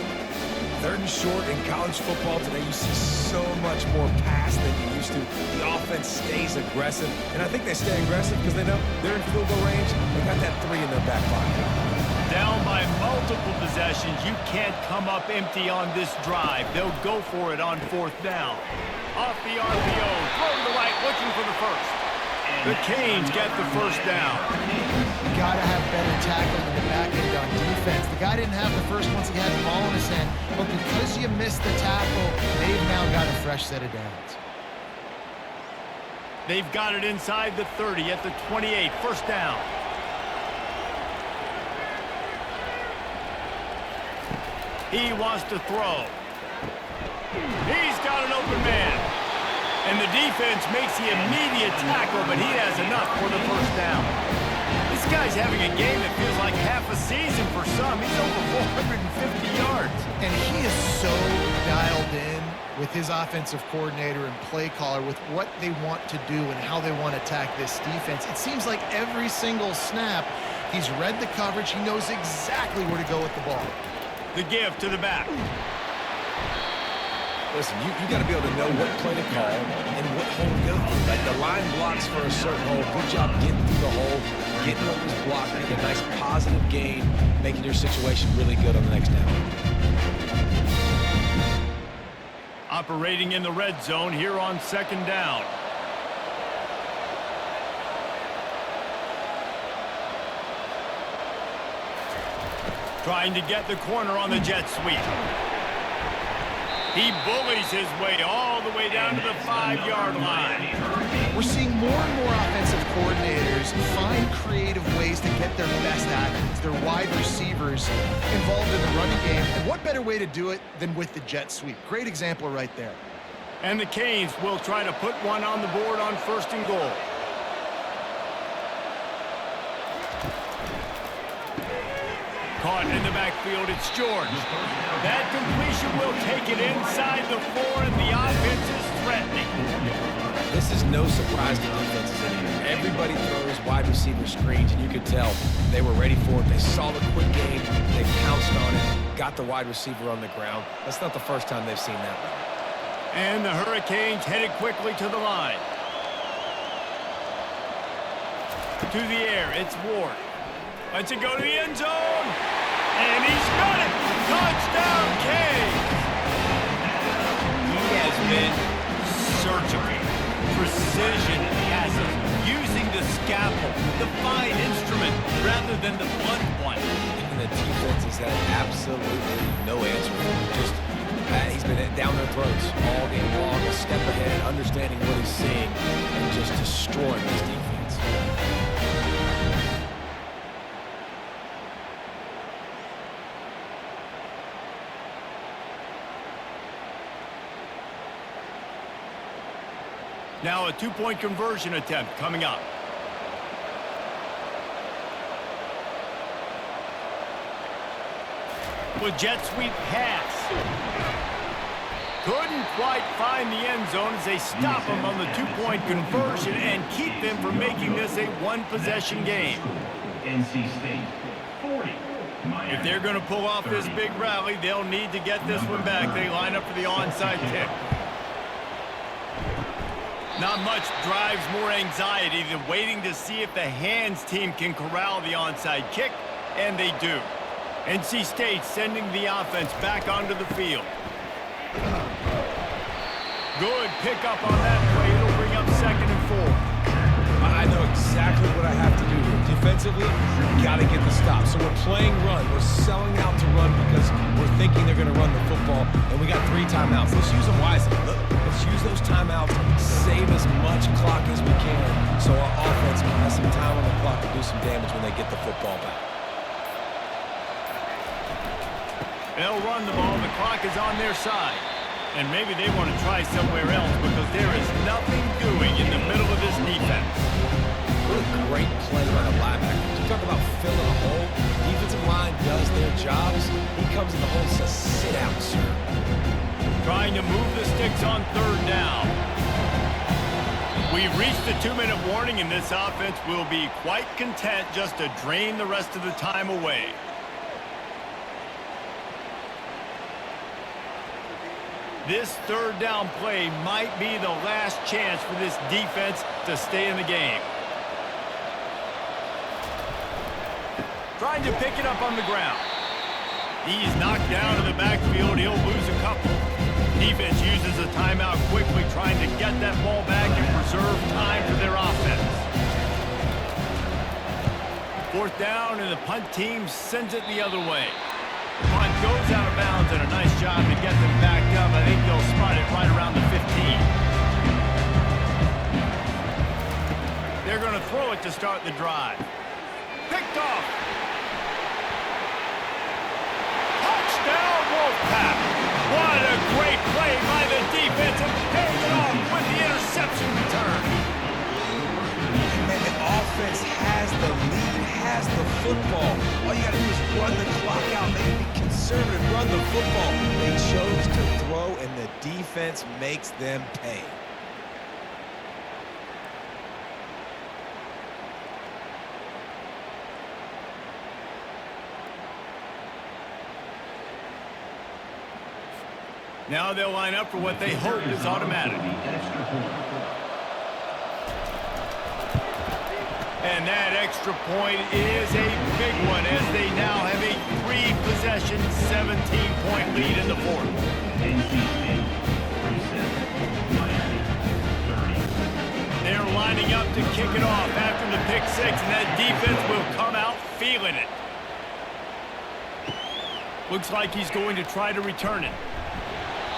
3rd and short in college football today, you see so much more pass than you used to. The offense stays aggressive, and I think they stay aggressive because they know they're in field goal range. They got that 3 in their back pocket. Down by multiple possessions. You can't come up empty on this drive. They'll go for it on 4th down. Off the RPO, throw to the right first. The Canes get the first down. You got to have better tackling in the back end on defense. The guy didn't have the first once he had the ball in his hand, but because you missed the tackle, they've now got a fresh set of downs. They've got it inside the 30 at the 28. First down. He wants to throw. He's got an open man. And the defense makes the immediate tackle, but he has enough for the first down. This guy's having a game that feels like half a season for some. He's over 450 yards. And he is so dialed in with his offensive coordinator and play caller with what they want to do and how they want to attack this defense. It seems like every single snap, he's read the coverage. He knows exactly where to go with the ball. The give to the back. Listen, you got to be able to know what play to call and what hole to go through. Like the line blocks for a certain hole. Good job getting through the hole, getting what was blocked, getting a nice positive gain, making your situation really good on the next down. Operating in the red zone here on second down. Trying to get the corner on the jet sweep. He bullies his way all the way down to the 5-yard line. We're seeing more and more offensive coordinators find creative ways to get their best athletes, their wide receivers, involved in the running game. And what better way to do it than with the jet sweep? Great example right there. And the Canes will try to put one on the board on first and goal. Caught in the backfield, it's George. That completion will take it inside the 4, and the offense is threatening. This is no surprise to defenses anymore. Everybody throws wide receiver screens, and you could tell they were ready for it. They saw the quick game, they pounced on it, got the wide receiver on the ground. That's not the first time they've seen that. And the Hurricanes headed quickly to the line. To the air, it's Ward. Lets it go to the end zone. And he's got it. Touchdown, Canes. He has been surgical. Precision passes. Using the scalpel, the fine instrument, rather than the blunt one. And the defense has had absolutely no answer for him. Just, he's been down their throats all game long, a step ahead, understanding what he's seeing, and just destroying this defense. Now a two-point conversion attempt coming up. With jet sweep pass. Couldn't quite find the end zone as they stop him on the two-point conversion and keep them from making this a one-possession game. NC State 40. If they're going to pull off this big rally, they'll need to get this one back. They line up for the onside kick. Not much drives more anxiety than waiting to see if the hands team can corral the onside kick, and they do. NC State sending the offense back onto the field. Good pickup on that play. It'll bring up second and 4. I know exactly what I have to do here. Defensively, got to get the stop. So we're playing run. We're selling out to run because we're thinking they're going to run the football, and we got 3 timeouts. Let's use them wisely. Let's use those timeouts, save as much clock as we can so our offense can have some time on the clock to do some damage when they get the football back. They'll run the ball. The clock is on their side. And maybe they want to try somewhere else because there is nothing doing in the middle of this defense. What a great play by the linebacker. You talk about filling a hole. Defensive line does their jobs. He comes in the hole and says, sit out, sir. Trying to move the sticks on third down. We've reached the 2-minute warning, and this offense will be quite content just to drain the rest of the time away. This third down play might be the last chance for this defense to stay in the game. Trying to pick it up on the ground. He's knocked down in the backfield. He'll lose a couple. Defense uses a timeout quickly, trying to get that ball back and preserve time for their offense. Fourth down, and the punt team sends it the other way. Punt goes out of bounds, and a nice job to get them backed up. I think they'll spot it right around the 15. They're going to throw it to start the drive. Picked off. Touchdown, Wolfpack. What a great play by the defense, and paying it off with the interception return. Man, the offense has the lead, has the football. All you got to do is run the clock out, maybe be conservative, run the football. They chose to throw, and the defense makes them pay. Now they'll line up for what they hope is automatic. And that extra point is a big one as they now have a 3-possession, 17-point lead in the fourth. They're lining up to kick it off after the pick six, and that defense will come out feeling it. Looks like he's going to try to return it.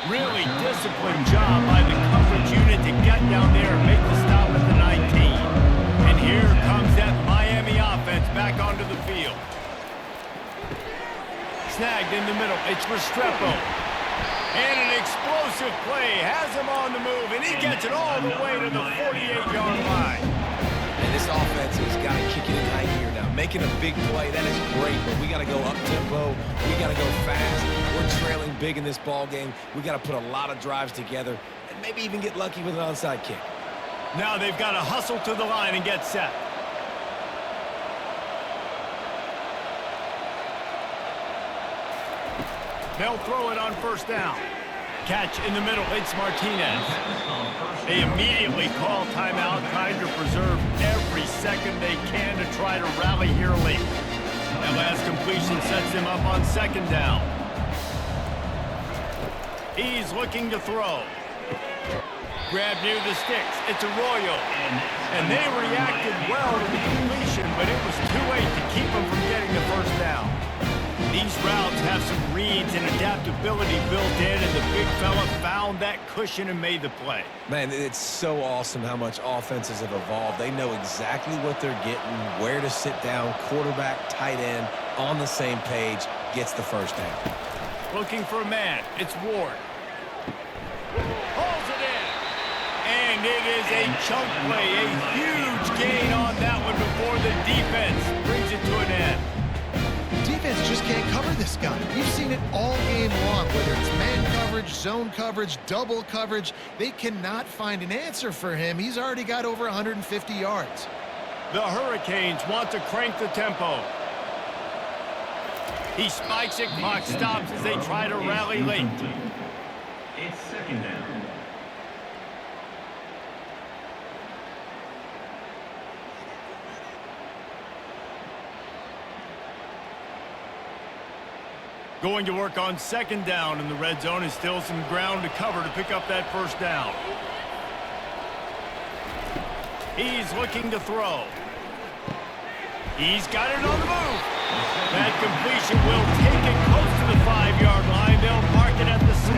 Really disciplined job by the coverage unit to get down there and make the stop at the 19. And here comes that Miami offense back onto the field. Snagged in the middle. It's Restrepo. And an explosive play has him on the move, and he gets it all the way to the 48-yard line. And this offense has got to kick it in high gear now. Making a big play, that is great, but we got to go up-tempo. We got to go fast. We're trailing big in this ball game. We got to put a lot of drives together and maybe even get lucky with an onside kick. Now they've got to hustle to the line and get set. They'll throw it on first down. Catch in the middle. It's Martinez. They immediately call timeout, trying to preserve every second they can to try to rally here late. That last completion sets him up on second down. He's looking to throw. Grab near the sticks. It's Arroyo. And they reacted well to the completion, but it was too late to keep him from getting the first down. These routes have some reads and adaptability built in, and the big fella found that cushion and made the play. Man, it's so awesome how much offenses have evolved. They know exactly what they're getting, where to sit down, quarterback, tight end, on the same page, gets the first down. Looking for a man. It's Ward. Holds it in. And it is a chunk play, a huge gain on that one before the defense brings it to an end. Defense just can't cover this guy. We've seen it all game long, whether it's man coverage, zone coverage, double coverage. They cannot find an answer for him. He's already got over 150 yards. The Hurricanes want to crank the tempo. He spikes it, clock stops as they try to rally late. It's second down. Going to work on second down in the red zone, and still some ground to cover to pick up that first down. He's looking to throw. He's got it on the move. That completion will take it close to the 5-yard line. They'll mark it at the 6.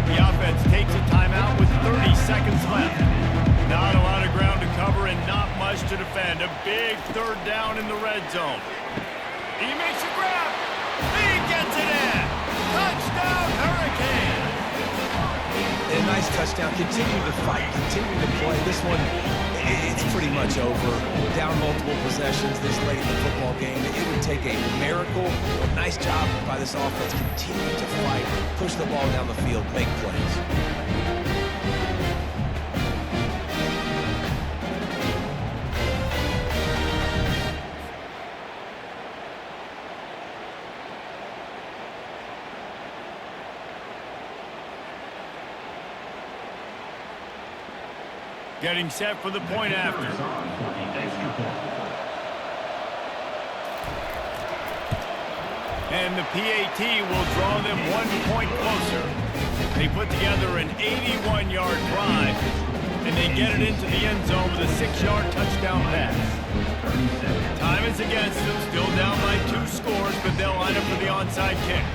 The offense takes a timeout with 30 seconds left. Not a lot of ground to cover and not much to defend. A big third down in the red zone. He makes a grab. He gets it in. Touchdown, Hurricane. A nice touchdown. Continue to fight. Continue to play. This one, it's pretty much over. Down multiple possessions this late in the football game. It would take a miracle. A nice job by this offense. Continue to fight. Push the ball down the field. Make plays. Getting set for the point after. And the PAT will draw them 1 point closer. They put together an 81-yard drive. And they get it into the end zone with a 6-yard touchdown pass. Time is against them, still down by 2 scores, but they'll line up for the onside kick.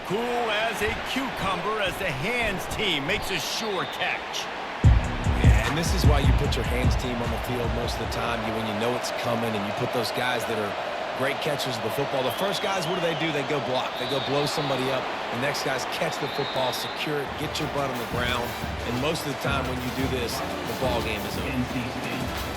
Cool as a cucumber as the hands team makes a sure catch. Yeah, and this is why you put your hands team on the field most of the time. When you know it's coming, and you put those guys that are great catchers of the football. The first guys, what do? They go block. They go blow somebody up. The next guys catch the football, secure it, get your butt on the ground. And most of the time when you do this, the ball game is over.